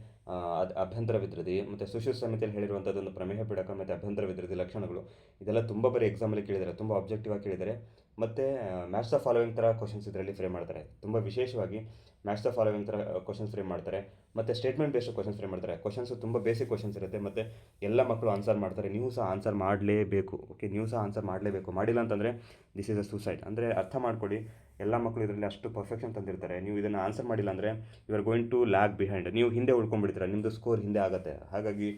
ಅಭ್ಯಂತರ ವಿದ್ರದಿ ಮತ್ತು ಸುಶ್ರುತ ಸಮಿತಿಯಲ್ಲಿ ಹೇಳಿರುವಂಥದ್ದೊಂದು ಪ್ರಮೇಹ ಪಿಡಕ ಮತ್ತು ಅಭ್ಯಂತರ ವಿದ್ರದಿ ಲಕ್ಷಣಗಳು, ಇದೆಲ್ಲ ತುಂಬ ಬಾರಿ ಎಕ್ಸಾಮಲ್ಲಿ ಕೇಳಿದ್ದಾರೆ, ತುಂಬ ಆಬ್ಜೆಕ್ಟಿವ್ ಆಗಿ ಕೇಳಿದ್ದಾರೆ. ಮತ್ತು ಮ್ಯಾಚ್ ದ ಫಾಲೋವಿಂಗ್ ಥರ ಕ್ವಶನ್ಸ್ ಇದರಲ್ಲಿ ಫ್ರೇಮ್ ಮಾಡ್ತಾರೆ. ತುಂಬ ವಿಶೇಷವಾಗಿ ಮ್ಯಾಚ್ ದ ಫಾಲೋವಿಂಗ್ ಥರ ಕ್ವಶನ್ಸ್ ಫ್ರೇಮ್ ಮಾಡ್ತಾರೆ. ಮತ್ತು ಸ್ಟೇಟ್ಮೆಂಟ್ ಬೇಸ್ಡ್ ಕ್ವಶನ್ಸ್ ಫ್ರೇಮ್ ಮಾಡ್ತಾರೆ. ಕ್ವಶನ್ಸು ತುಂಬ ಬೇಸಿಕ್ ಕ್ವಶನ್ಸ್ ಇರುತ್ತೆ ಮತ್ತು ಎಲ್ಲ ಮಕ್ಕಳು ಆನ್ಸರ್ ಮಾಡ್ತಾರೆ. ನೀವು ಸಹ ಆನ್ಸರ್ ಮಾಡಲೇಬೇಕು. ಓಕೆ, ನೀವು ಸಹ ಆನ್ಸರ್ ಮಾಡಲೇಬೇಕು. ಮಾಡಿಲ್ಲ ಅಂತಂದರೆ ದಿಸ್ ಈಸ್ ಅ ಸೂಸೈಡ್. ಅಂದರೆ ಅರ್ಥ ಮಾಡ್ಕೊಳ್ಳಿ, ಎಲ್ಲ ಮಕ್ಕಳು ಇದರಲ್ಲಿ ಅಷ್ಟು ಪರ್ಫೆಕ್ಷನ್ ತಂದಿರ್ತಾರೆ. ನೀವು ಇದನ್ನು ಆನ್ಸರ್ ಮಾಡಿಲ್ಲ ಅಂದರೆ you are going to lag behind. ನೀವು ಹಿಂದೆ ಉಳ್ಕೊಂಡ್ಬಿಡ್ತೀರ, ನಿಮ್ಮದು ಸ್ಕೋರ್ ಹಿಂದೆ ಆಗುತ್ತೆ. ಹಾಗಾಗಿ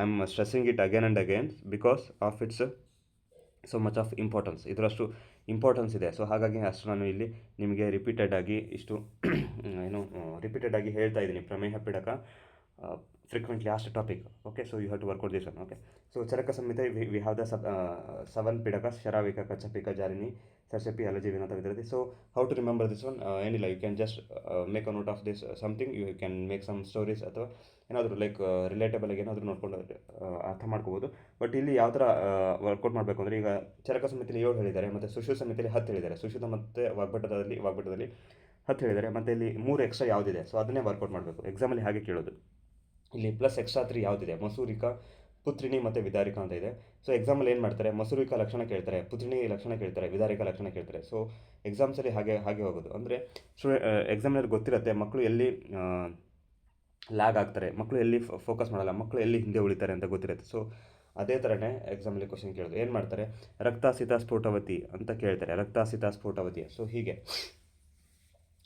I am stressing it again and again because of it's so much of importance. ಇದರಷ್ಟು ಇಂಪಾರ್ಟೆನ್ಸ್ ಇದೆ. ಸೊ ಹಾಗಾಗಿ ಅಷ್ಟು ನಾನು ಇಲ್ಲಿ ನಿಮಗೆ ರಿಪೀಟೆಡ್ ಆಗಿ ಹೇಳ್ತಾ ಇದ್ದೀನಿ. ಪ್ರಮೇಹ ಪಿಡಕ frequently asked topic. Okay, so you have to work out this one. Okay, so Charaka Samhita we have the 7 ಪಿಡಕ: ಶರಾವಿಕ, ಕಚ್ಚಪಿಕ, ಜಾಲಿನಿ, ಸರ್ಸಪಿ, ಅಲರ್ಜಿ, ವಿನತ, ವಿದ್ರದಿ. So how to remember this one, ಏನಿಲ್ಲ, you can just make a note of this something. You can make some stories ಅಥವಾ ಏನಾದರೂ like relatable ಆಗಿ ಏನಾದರೂ ನೋಡ್ಕೊಂಡು ಅರ್ಥ ಮಾಡ್ಕೋಬೋದು. ಬಟ್ ಇಲ್ಲಿ ಯಾವ ಥರ ವರ್ಕೌಟ್ ಮಾಡಬೇಕು ಅಂದರೆ, ಈಗ ಚರಕ ಸಮಿತಿಯಲ್ಲಿ 7 ಹೇಳಿದ್ದಾರೆ ಮತ್ತು ಸುಶ್ರುತ ಸಮಿತಿಯಲ್ಲಿ 10 ಹೇಳಿದ್ದಾರೆ. ಸುಶ್ರುತ ಮತ್ತು ವಾಗ್ಭಟದಲ್ಲಿ 10 ಹೇಳಿದ್ದಾರೆ. ಮತ್ತು ಇಲ್ಲಿ 3 ಎಕ್ಸ್ಟ್ರಾ ಯಾವುದಿದೆ, ಸೊ ಅದನ್ನೇ ವರ್ಕೌಟ್ ಮಾಡಬೇಕು. ಎಕ್ಸಾಮಲ್ಲಿ ಹಾಗೆ ಕೇಳೋದು. ಇಲ್ಲಿ ಪ್ಲಸ್ ಎಕ್ಸ್ಟ್ರಾ 3 ಯಾವುದಿದೆ, ಮಸೂರಿಕಾ, ಪುತ್ರಿಣಿ ಮತ್ತು ವಿದಾರಿಕಾ ಅಂತ ಇದೆ. ಸೊ ಎಕ್ಸಾಮಲ್ಲಿ ಏನು ಮಾಡ್ತಾರೆ, ಮಸೂರಿಕಾ ಲಕ್ಷಣ ಕೇಳ್ತಾರೆ, ಪುತ್ರಿಣಿ ಲಕ್ಷಣ ಕೇಳ್ತಾರೆ, ವಿದಾರಿಕಾ ಲಕ್ಷಣ ಕೇಳ್ತಾರೆ. ಸೊ ಎಕ್ಸಾಮ್ಸಲ್ಲಿ ಹಾಗೆ ಹೋಗೋದು. ಅಂದರೆ ಎಕ್ಸಾಮ್ನಲ್ಲಿ ಗೊತ್ತಿರುತ್ತೆ ಮಕ್ಕಳು ಎಲ್ಲಿ ಲ್ಯಾಗ್ ಆಗ್ತಾರೆ, ಮಕ್ಕಳು ಎಲ್ಲಿ ಫೋಕಸ್ ಮಾಡಲ್ಲ, ಮಕ್ಕಳು ಎಲ್ಲಿ ಹಿಂದೆ ಉಳಿತಾರೆ ಅಂತ ಗೊತ್ತಿರುತ್ತೆ. ಸೊ ಅದೇ ಥರನೇ ಎಕ್ಸಾಮಲ್ಲಿ ಕ್ವಶನ್ ಕೇಳೋದು. ಏನು ಮಾಡ್ತಾರೆ, ರಕ್ತಾಸಿತ ಸ್ಫೋಟವತಿ ಅಂತ ಕೇಳ್ತಾರೆ, ರಕ್ತಾಸಿತ ಸ್ಫೋಟವತಿ. ಸೊ ಹೀಗೆ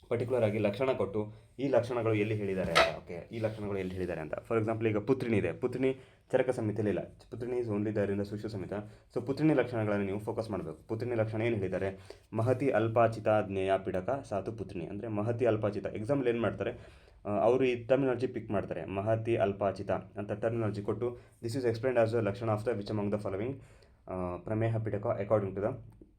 ಪರ್ಟಿಕ್ಯುಲರ್ ಆಗಿ ಲಕ್ಷಣ ಕೊಟ್ಟು ಈ ಲಕ್ಷಣಗಳು ಎಲ್ಲಿ ಹೇಳಿದ್ದಾರೆ ಅಂತ. ಓಕೆ, ಈ ಲಕ್ಷಣಗಳು ಎಲ್ಲಿ ಹೇಳಿದ್ದಾರೆ ಅಂತ. ಫಾರ್ ಎಕ್ಸಾಂಪಲ್, ಈಗ ಪುತ್ರಿಣಿ ಇದೆ, ಪುತ್ರಿಣಿ ಚರಕ ಸಮಿತಿಯಲ್ಲಿ ಇಲ್ಲ, ಪುತ್ರಿಣಿ is only there in the Sushruta Samhita. So ಪುತ್ರಿಣಿ ಲಕ್ಷಣಗಳನ್ನು ನೀವು ಫೋಕಸ್ ಮಾಡಬೇಕು. ಪುತ್ರಿಣಿ ಲಕ್ಷಣ ಏನು ಹೇಳಿದ್ದಾರೆ, ಮಹತಿ ಅಲ್ಪಾಚಿತ ಜ್ಞೇಯ ಪಿಡಕ ಸಾತು ಪುತ್ರಿಣಿ. ಅಂದರೆ ಮಹತಿ ಅಲ್ಪಾಚಿತ. ಎಕ್ಸಾಂಪಲ್ ಏನು ಮಾಡ್ತಾರೆ, ಅವರು ಈ ಟರ್ಮಿನಾಲಜಿ ಪಿಕ್ ಮಾಡ್ತಾರೆ, ಮಹತಿ ಅಲ್ಪಾಚಿತ ಅಂತ ಟರ್ಮಿನಾಲಜಿ ಕೊಟ್ಟು this is explained as the ಲಕ್ಷಣ of the which among the following ಪ್ರಮೇಹ ಪಿಟಕ according to the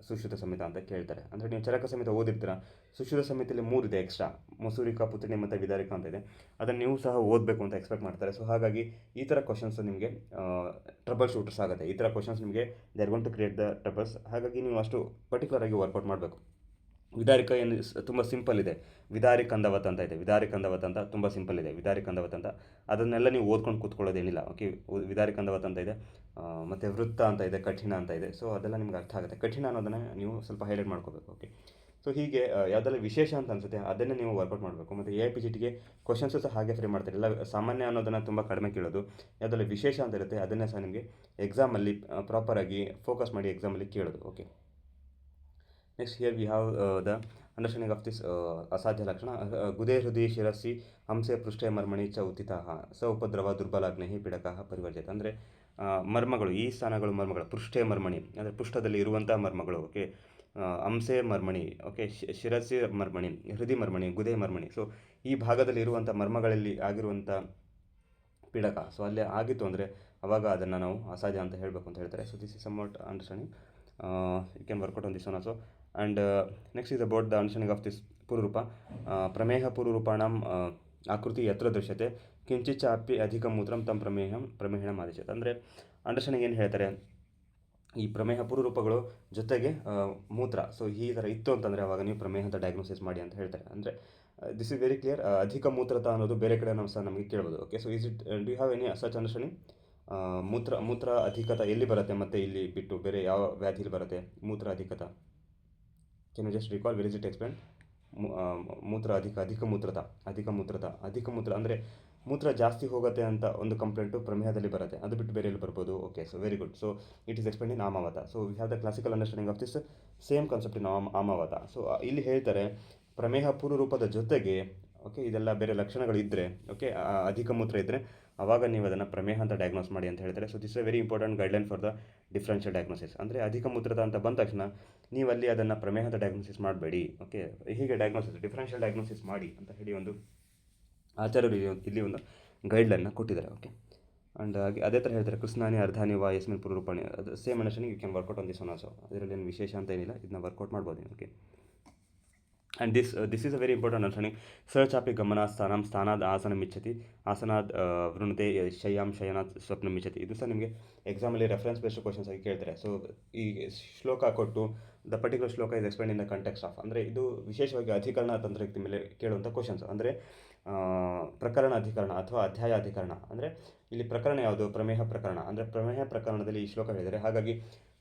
Sushruta Samhita ಅಂತ ಕೇಳ್ತಾರೆ. ಅಂದರೆ ನೀವು ಚರಕ ಸಮೇತ ಓದಿರ್ತೀರ, ಸುಶ್ರುತ ಸಮೇತದಲ್ಲಿ 3 ಇದೆ ಎಕ್ಸ್ಟ್ರಾ, ಮಸೂರಿಕಾ, ಪುತ್ರಿಣಿ ಮತ್ತು ವಿದಾರಿಕ ಅಂತ ಇದೆ. ಅದನ್ನು ನೀವು ಸಹ ಓದಬೇಕು ಅಂತ ಎಕ್ಸ್ಪೆಕ್ಟ್ ಮಾಡ್ತಾರೆ. ಸೊ ಹಾಗಾಗಿ ಈ ಥರ ಕ್ವಶನ್ಸ್ ನಿಮಗೆ ಟ್ರಬಲ್ ಶೂಟರ್ಸ್ ಆಗುತ್ತೆ. ಈ ಥರ ಕ್ವಶನ್ಸ್ ನಿಮಗೆ they are going to create the troubles. ಹಾಗಾಗಿ ನೀವು ಅಷ್ಟು ಪರ್ಟಿಕ್ಯುಲರ್ ಆಗಿ ವರ್ಕೌಟ್ ಮಾಡಬೇಕು. ವಿದಾರಿಕ ಏನು ತುಂಬ ಸಿಂಪಲ್ ಇದೆ. ವಿದಾರಿ ಕಂದವತ್ ಅಂತ ಇದೆ. ವಿದಾರಿ ಕಂದವತ್ ಅಂತ ತುಂಬ ಸಿಂಪಲ್ ಇದೆ. ವಿದಾರಿ ಕಂದವತ್ ಅಂತ ಅದನ್ನೆಲ್ಲ ನೀವು ಓದ್ಕೊಂಡು ಕೂತ್ಕೊಳ್ಳೋದೇನಿಲ್ಲ. ಓಕೆ, ವಿದಾರಿ ಕಂದವತ್ ಅಂತ ಇದೆ, ಮತ್ತು ವೃತ್ತ ಅಂತ ಇದೆ, ಕಠಿಣ ಅಂತ ಇದೆ. ಸೊ ಅದೆಲ್ಲ ನಿಮ್ಗೆ ಅರ್ಥ ಆಗುತ್ತೆ. ಕಠಿಣ ಅನ್ನೋದನ್ನು ನೀವು ಸ್ವಲ್ಪ ಹೈಲೈಟ್ ಮಾಡ್ಕೋಬೇಕು. ಓಕೆ, ಸೊ ಹೀಗೆ ಯಾವುದೆಲ್ಲ ವಿಶೇಷ ಅಂತ ಅನಿಸುತ್ತೆ ಅದನ್ನೇ ನೀವು ವರ್ಕೌಟ್ ಮಾಡಬೇಕು. ಮತ್ತು AIPGTಗೆ ಕ್ವಶನ್ಸು ಸಹ ಹಾಗೆ ಫ್ರೇಮ್ ಮಾಡ್ತಾರೆ. ಎಲ್ಲ ಸಾಮಾನ್ಯ ಅನ್ನೋದನ್ನು ತುಂಬ ಕಡಿಮೆ ಕೇಳೋದು, ಯಾವುದೆಲ್ಲ ವಿಶೇಷ ಅಂತ ಇರುತ್ತೆ ಅದನ್ನೇ ಸಹ ನಿಮಗೆ ಎಕ್ಸಾಮಲ್ಲಿ ಪ್ರಾಪರಾಗಿ ಫೋಕಸ್ ಮಾಡಿ ಎಕ್ಸಾಮಲ್ಲಿ ಕೇಳೋದು. Okay, next here V have the understanding of this ಅಸಾಧ್ಯ ಲಕ್ಷಣ. ಗುದೇ ಹೃದಯ ಶಿರಸ್ಸಿ ಹಂಸೆ ಪೃಷ್ಠೆ ಮರ್ಮಣಿ ಚ ಉತ್ಥಿತಃ ಸ ಉಪದ್ರವ ದುರ್ಬಲಾಗ್ನೇಹಿ ಪಿಡಕಃ ಪರಿವರ್ಜಿತ. ಅಂದರೆ ಮರ್ಮಗಳು, ಈ ಸ್ಥಾನಗಳು ಮರ್ಮಗಳು. ಪೃಷ್ಠೆ ಮರ್ಮಣಿ ಅಂದರೆ ಪೃಷ್ಠದಲ್ಲಿ ಇರುವಂಥ ಮರ್ಮಗಳು. ಓಕೆ, ಅಂಸೆ ಮರ್ಮಣಿ, ಓಕೆ, ಶಿರಸ್ಸಿ ಮರ್ಮಣಿ, ಹೃದಯ ಮರ್ಮಣಿ, ಗುದೆ ಮರ್ಮಣಿ. ಸೊ ಈ ಭಾಗದಲ್ಲಿ ಇರುವಂಥ ಮರ್ಮಗಳಲ್ಲಿ ಆಗಿರುವಂಥ ಪಿಡಕ, ಸೊ ಅಲ್ಲಿ ಆಗಿತ್ತು ಅಂದರೆ ಅವಾಗ ಅದನ್ನು ನಾವು ಅಸಾಧ್ಯ ಅಂತ ಹೇಳಬೇಕು ಅಂತ ಹೇಳ್ತಾರೆ. So this is somewhat understanding. You can work out on this one also. And next is about the understanding of this ಪುರುರೂಪ. ಪ್ರಮೇಹ ಪುರುರೂಪಾಣಂ ಆಕೃತಿ ಯತ್ರ ದೃಶ್ಯತೆ ಕಿಂಚಿತ್ ಚಾಪಿ ಅಧಿಕ ಮೂತ್ರಂ ತಂ ಪ್ರಮೇಹಣಂ ಆದಿಶ್ಯತೆ. ಅಂದರೆ ಅಂಡರ್ಸ್ಟ್ಯಾಂಡಿಂಗ್ ಏನು ಹೇಳ್ತಾರೆ, ಈ ಪ್ರಮೇಹ ಪುರುರೂಪಗಳು ಜೊತೆಗೆ ಮೂತ್ರ, ಸೊ ಈ ಥರ ಇತ್ತು ಅಂತಂದರೆ ಅವಾಗ ನೀವು ಪ್ರಮೇಹ ಅಂತ ಡಯಾಗ್ನೋಸಿಸ್ ಮಾಡಿ ಅಂತ ಹೇಳ್ತಾರೆ. ಅಂದರೆ ದಿಸ್ ಇಸ್ ವೆರಿ ಕ್ಲಿಯರ್. ಅಧಿಕ ಮೂತ್ರತ ಅನ್ನೋದು ಬೇರೆ ಕಡೆ ನಾವು ಸಹ ನಮಗೆ ಕೇಳ್ಬೋದು. Okay, so is it do you have any such understanding? ಮೂತ್ರ ಅಧಿಕತ ಎಲ್ಲಿ ಬರುತ್ತೆ ಮತ್ತು ಇಲ್ಲಿ ಬಿಟ್ಟು ಬೇರೆ ಯಾವ ವ್ಯಾಧಿಲಿ ಬರುತ್ತೆ ಮೂತ್ರ ಅಧಿಕತ? Can you just recall where is it explain? ಮೂತ್ರ ಅಧಿಕ ಮೂತ್ರ ಅಂದರೆ ಮೂತ್ರ ಜಾಸ್ತಿ ಹೋಗುತ್ತೆ ಅಂತ ಒಂದು ಕಂಪ್ಲೇಂಟು ಪ್ರಮೇಹದಲ್ಲಿ ಬರುತ್ತೆ, ಅದು ಬಿಟ್ಟು ಬೇರೆ ಎಲ್ಲಿ ಬರ್ಬೋದು? Okay, so very good. So it is explain in amavata. So we have the classical understanding of this same concept in amavata. So ಇಲ್ಲಿ ಹೇಳ್ತಾರೆ ಪ್ರಮೇಹ ಪೂರ್ವರೂಪದ ಜೊತೆಗೆ, ಓಕೆ, ಇದೆಲ್ಲ ಬೇರೆ ಲಕ್ಷಣಗಳು ಇದ್ದರೆ, ಓಕೆ, ಅಧಿಕ ಮೂತ್ರ ಇದ್ದರೆ ಆವಾಗ ನೀವು ಅದನ್ನು ಪ್ರಮೇಹ ಅಂತ ಡಯಾಗ್ನೋಸ್ ಮಾಡಿ ಅಂತ ಹೇಳ್ತಾರೆ. So this A very important guideline for the differential diagnosis. ಅಂದರೆ ಅಧಿಕ ಮೂತ್ರದ ಅಂತ ಬಂದ ತಕ್ಷಣ ನೀವಲ್ಲಿ ಅದನ್ನು ಪ್ರಮೇಹ ಅಂತ ಡಯಾಗ್ನೋಸಿಸ್ ಮಾಡಬೇಡಿ. ಓಕೆ, ಹೀಗೆ ಡಿಫ್ರೆನ್ಷಿಯಲ್ ಡಯಾಗ್ನೋಸಿಸ್ ಮಾಡಿ ಅಂತ ಹೇಳಿ ಒಂದು ಆಚಾರ್ಯರು ಇಲ್ಲಿ ಒಂದು ಗೈಡ್ಲೈನ್ನ ಕೊಟ್ಟಿದ್ದಾರೆ. ಓಕೆ, ಆ್ಯಂಡ್ ಅದೇ ಥರ ಹೇಳ್ತಾರೆ ಕೃಷ್ಣಾನಿ ಅರ್ಧಾನಿ ವಾ ಯಸ್ಮಿನ್ ಪುರುರೂಪಾಣಿ. ಅದು same understanding you can work out on this one also. ಅದರಲ್ಲಿ ಏನು ವಿಶೇಷ ಅಂತ ಏನಿಲ್ಲ, ಇದನ್ನ ವರ್ಕೌಟ್ ಮಾಡ್ಬೋದು. Okay, and this is a very important understanding. ಸ ಚಾಪಿ ಗಮನಾತ್ ಸ್ಥಾನಾದ್ ಆಸನ ಮಿಚ್ಚತಿ ಆಸನಾದ್ ವೃಣತೆ ಶಯ್ಯಾಂ ಶಯನಾತ್ ಸ್ವಪ್ನ ಮಿಚ್ಚತಿ. ಇದು ಸಹ ನಿಮಗೆ ಎಕ್ಸಾಮಲ್ಲಿ ರೆಫರೆನ್ಸ್ ಬೇಸ್ಡ್ ಕ್ವಶನ್ಸ್ ಆಗಿ ಕೇಳ್ತಾರೆ. ಸೊ ಈ ಶ್ಲೋಕ ಕೊಟ್ಟು ದ ಪರ್ಟಿಕ್ಯುಲರ್ ಶ್ಲೋಕ is explain in the context of, ಅಂದರೆ ಇದು ವಿಶೇಷವಾಗಿ ಅಧಿಕರಣ ತಂತ್ರಯುಕ್ತಿ ಮೇಲೆ ಕೇಳುವಂಥ ಕ್ವಶನ್ಸ್. ಅಂದರೆ ಪ್ರಕರಣ ಅಧಿಕರಣ ಅಥವಾ ಅಧ್ಯಾಯ ಅಧಿಕರಣ. ಅಂದರೆ ಇಲ್ಲಿ ಪ್ರಕರಣ ಯಾವುದು? ಪ್ರಮೇಹ ಪ್ರಕರಣ. ಅಂದರೆ ಪ್ರಮೇಹ ಪ್ರಕರಣದಲ್ಲಿ ಈ ಶ್ಲೋಕ ಹೇಳಿದರೆ, ಹಾಗಾಗಿ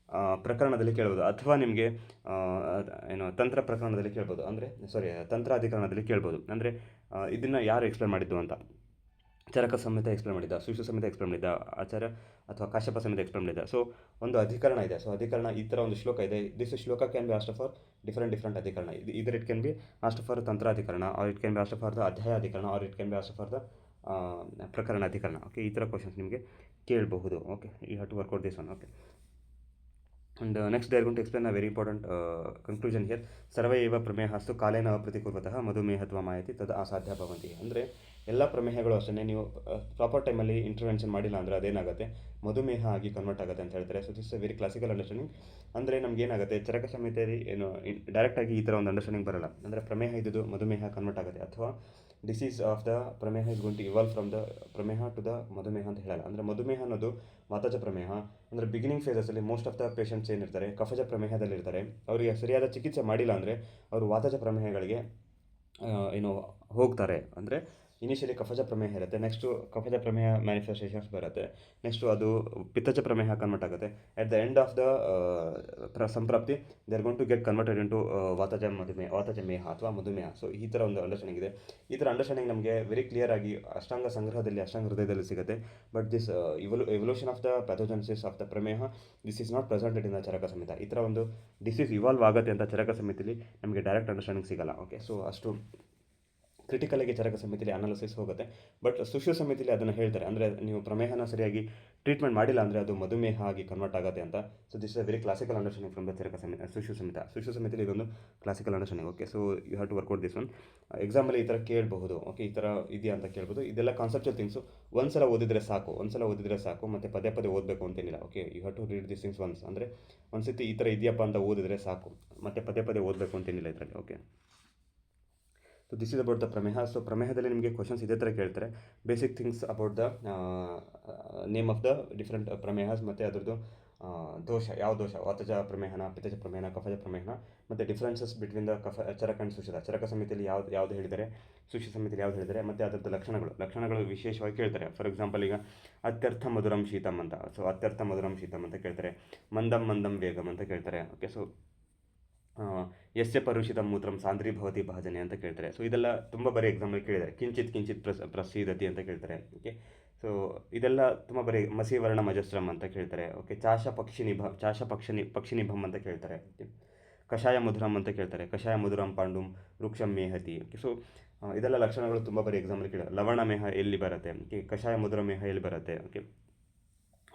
ಪ್ರಕರಣದಲ್ಲಿ ಕೇಳ್ಬೋದು. ಅಥವಾ ನಿಮಗೆ ತಂತ್ರ ಪ್ರಕರಣದಲ್ಲಿ ಕೇಳ್ಬೋದು, ಅಂದರೆ ತಂತ್ರಾಧಿಕರಣದಲ್ಲಿ ಕೇಳ್ಬೋದು. ಅಂದರೆ ಇದನ್ನು ಯಾರು ಎಕ್ಸ್ಪ್ಲೇನ್ ಮಾಡಿದ್ದು ಅಂತ, ಚರಕ ಸಮೇತ ಎಕ್ಸ್ಪ್ಲೇನ್ ಮಾಡಿದ್ದ, ಸುಶ್ರು ಸಮೇತ ಎಕ್ಸ್ಪ್ಲೇನ್ ಮಾಡಿದ್ದ, ಆಚಾರ್ಯ ಅಥವಾ ಕಾಶ್ಯಪ ಸಮೇತ ಎಕ್ಸ್ಪ್ಲೇನ್ ಮಾಡಿದ್ದ. ಸೊ ಒಂದು ಅಧಿಕರಣ ಇದೆ. ಸೊ ಅಧಿಕರಣ ಈ ಥರ ಒಂದು ಶ್ಲೋಕ ಇದೆ. This shloka can be asked for different adhikarana. Either it can be asked for tantradhikarana, or it can be asked for the adhyaya adhikarana, or it can be asked for the prakarana adhikarana. Okay, ಈ ಥರ ಕ್ವಶನ್ಸ್ ನಿಮಗೆ ಕೇಳಬಹುದು. Okay, you have to work out this one. Okay, and next they are going to explain a very important conclusion here. ಸರ್ವೇ ಏವ ಪ್ರಮೇಹಾಸ್ತು ಕಾಲೇನ ಅಪ್ರತಿಕೂರ್ವತಃ ಮಧುಮೇಹತ್ವ ಮಾಯತಿ ತದ್ ಅಸಾಧ್ಯ ಭವಂತಿ. ಅಂದರೆ ಎಲ್ಲ ಪ್ರಮೇಹಗಳು ಅಷ್ಟೇ, ನೀವು ಪ್ರಾಪರ್ ಟೈಮಲ್ಲಿ ಇಂಟರ್ವೆನ್ಷನ್ ಮಾಡಿಲ್ಲ ಅಂದರೆ ಅದೇನಾಗುತ್ತೆ, ಮಧುಮೇಹ ಆಗಿ ಕನ್ವರ್ಟ್ ಆಗುತ್ತೆ ಅಂತ ಹೇಳ್ತಾರೆ. So this very classical understanding. ಅಂದರೆ ನಮ್ಗೆ ಏನಾಗುತ್ತೆ, ಚರಕ ಸಂಹಿತೆಯಲ್ಲಿ ಏನು ಡೈರೆಕ್ಟಾಗಿ ಈ ಥರ ಒಂದು ಅಂಡರ್ಸ್ಟ್ಯಾಂಡಿಂಗ್ ಬರಲ್ಲ. ಅಂದರೆ ಪ್ರಮೇಹ ಇದ್ದು ಮಧುಮೇಹ ಕನ್ವರ್ಟ್ ಆಗುತ್ತೆ, ಅಥವಾ disease of the prameha is going to evolve from the prameha to the madhumeha ಅಂತ ಹೇಳಲ್ಲ. ಅಂದರೆ ಮಧುಮೇಹ ಅನ್ನೋದು ವಾತಜ ಪ್ರಮೇಹ. ಅಂದರೆ ಬಿಗಿನಿಂಗ್ ಫೇಸಸಲ್ಲಿ ಮೋಸ್ಟ್ ಆಫ್ ದ ಪೇಷಂಟ್ಸ್ ಏನಿರ್ತಾರೆ ಕಫಜ ಪ್ರಮೇಹದಲ್ಲಿರ್ತಾರೆ. ಅವರಿಗೆ ಸರಿಯಾದ ಚಿಕಿತ್ಸೆ ಮಾಡಿಲ್ಲ ಅಂದರೆ ಅವರು ವಾತಜ ಪ್ರಮೇಹಗಳಿಗೆ ಹೋಗ್ತಾರೆ. ಅಂದರೆ ಇನಿಷಿಯಲಿ ಕಫಜ ಪ್ರಮೇಹ ಇರುತ್ತೆ, ನೆಕ್ಸ್ಟು ಕಫಜ ಪ್ರಮೇಹ ಮ್ಯಾನಿಫೆಸ್ಟೇಷನ್ಸ್ ಬರುತ್ತೆ, ನೆಕ್ಸ್ಟು ಅದು ಪಿತ್ತಜ ಪ್ರಮೇಹ ಕನ್ವರ್ಟ್ ಆಗುತ್ತೆ. At the end of the samprapti they are going to get converted into vataja meha ಅಥವಾ ಮಧುಮೇಹ. ಸೊ ಈ ಥರ ಒಂದು ಅಂಡರ್ಸ್ಟ್ಯಾಂಡಿಂಗ್ ಇದೆ. ಈ ಥರ ಅಂಡರ್ಸ್ಟ್ಯಾಂಡಿಂಗ್ ನಮಗೆ ವೆರಿ ಕ್ಲಿಯರ್ ಆಗಿ ಅಷ್ಟಾಂಗ ಸಂಗ್ರಹದಲ್ಲಿ ಅಷ್ಟಾಂಗ ಹೃದಯದಲ್ಲಿ ಸಿಗುತ್ತೆ. But this evolution of the pathogenesis of the prameha this is not presented in the Charaka Samhita. ಈ ಥರ ಒಂದು ಡಿಸೀಸ್ ಇವಾಲ್ವ್ ಆಗುತ್ತೆ ಅಂತ ಚರಕ ಸಮಿತಿಲಿ ನಮಗೆ ಡೈರೆಕ್ಟ್ ಅಂಡರ್ಸ್ಟ್ಯಾಂಡಿಂಗ್ ಸಿಗಲ್ಲ. ಓಕೆ, ಸೊ ಅಷ್ಟು ಕ್ರಿಟಿಕಲಾಗಿ ಚರಕ ಸಮಿತಿಲಿ ಅನಾಲಿಸಿಸ್ ಹೋಗುತ್ತೆ. ಬಟ್ ಸುಶ್ರು ಸಮಿತಿಲಿ ಅದನ್ನು ಹೇಳ್ತಾರೆ. ಅಂದರೆ ನೀವು ಪ್ರಮೇಹನ ಸರಿಯಾಗಿ ಟ್ರೀಟ್ಮೆಂಟ್ ಮಾಡಿಲ್ಲ ಅಂದರೆ ಅದು ಮಧುಮೇಹ ಆಗಿ ಕನ್ವರ್ಟ್ ಆಗುತ್ತೆ ಅಂತ. So this is a very classical understanding from the Charaka Sushruta ಸಮಿತಿಯಲ್ಲಿ ಇದೊಂದು classical understanding. Okay, so you have to work out this one. ಎಕ್ಸಾಮಲ್ಲಿ ಈ ಥರ ಕೇಳಬಹುದು. ಓಕೆ, ಈ ಥರ ಇದೆಯಾ ಅಂತ ಕೇಳ್ಬೋದು. ಇದೆಲ್ಲ ಕಾನ್ಸೆಪ್ಚುಯಲ್ ಥಿಂಗ್ಸು. ಒಂದ್ಸಲ ಓದಿದರೆ ಸಾಕು ಮತ್ತು ಪದೇ ಪದೇ ಓದಬೇಕು ಅಂತೇನಿಲ್ಲ. Okay, you have to read this things once. ಅಂದರೆ ಒಂದ್ಸತಿ ಈ ಥರ ಇದೆಯಪ್ಪ ಅಂತ ಓದಿದರೆ ಸಾಕು, ಮತ್ತು ಪದೇ ಪದೇ ಓದಬೇಕು ಅಂತೇನಿಲ್ಲ ಇದರಲ್ಲಿ. Okay, so this is about the prameha. So ಪ್ರಮೇಹದಲ್ಲಿ ನಿಮಗೆ ಕ್ವಶನ್ಸ್ ಇದೇ ಥರ ಕೇಳ್ತಾರೆ. Basic things about the name of the different pramehas, ಮತ್ತು ಅದರದ್ದು ದೋಷ, ಯಾವ ದೋಷ, ವಾತಜ ಪ್ರಮೇಹನ, ಪಿತ್ತಜ ಪ್ರಮೇಹನ, ಕಫಜ ಪ್ರಮೇಹನ, ಮತ್ತು differences between the Charaka and Sushruta. Charaka ಸಮಿತಿಯಲ್ಲಿ ಯಾವುದು ಹೇಳಿದ್ದಾರೆ, ಸುಷಿ ಸಮಿತಿಯಲ್ಲಿ ಯಾವ್ದು ಹೇಳಿದ್ದಾರೆ, ಮತ್ತು ಅದರದ್ದು ಲಕ್ಷಣಗಳು ವಿಶೇಷವಾಗಿ ಕೇಳ್ತಾರೆ. ಫಾರ್ ಎಕ್ಸಾಂಪಲ್, ಈಗ ಅತ್ಯರ್ಥ ಮಧುರಂ ಶೀತಂ ಅಂತ. ಸೊ ಅತ್ಯರ್ಥ ಮಧುರಂ ಶೀತಂ ಅಂತ ಕೇಳ್ತಾರೆ. ಮಂದಂ ಮಂದಂ ವೇಗಂ ಅಂತ ಕೇಳ್ತಾರೆ. ಓಕೆ, ಸೊ ಯಸ್ಯ ಪರುಷಿತ ಮೂತ್ರಂ ಸಾಂದ್ರಿ ಭವತಿ ಭಾಜನೆ ಅಂತ ಕೇಳ್ತಾರೆ. ಸೊ ಇದೆಲ್ಲ ತುಂಬ ಬರೀ ಎಕ್ಸಾಂಪಲ್ ಕೇಳಿದ್ದಾರೆ. ಕಿಂಚಿತ್ ಪ್ರಸೀದತಿ ಅಂತ ಕೇಳ್ತಾರೆ. ಓಕೆ, ಸೊ ಇದೆಲ್ಲ ತುಂಬ ಬರೀ ಮಸೀವರ್ಣ ಮಜಸ್ರಂ ಅಂತ ಕೇಳ್ತಾರೆ. ಓಕೆ, ಪಕ್ಷಿನಿಭಂ ಅಂತ ಕೇಳ್ತಾರೆ. ಓಕೆ, ಕಷಾಯ ಮಧುರಂ ಅಂತ ಕೇಳ್ತಾರೆ. ಕಷಾಯ ಮಧುರಂ ಪಾಂಡುಂ ವೃಕ್ಷಂ ಮೇಹತಿ. ಓಕೆ, ಸೊ ಇದೆಲ್ಲ ಲಕ್ಷಣಗಳು ತುಂಬ ಬರೀ ಎಕ್ಸಾಂಪಲ್ ಕೇಳಿದ್ದಾರೆ. ಲವಣ ಮೇಹ ಎಲ್ಲಿ ಬರುತ್ತೆ, ಓಕೆ, ಕಷಾಯ ಮಧುರ ಮೇಹ ಎಲ್ಲಿ ಬರುತ್ತೆ, ಓಕೆ,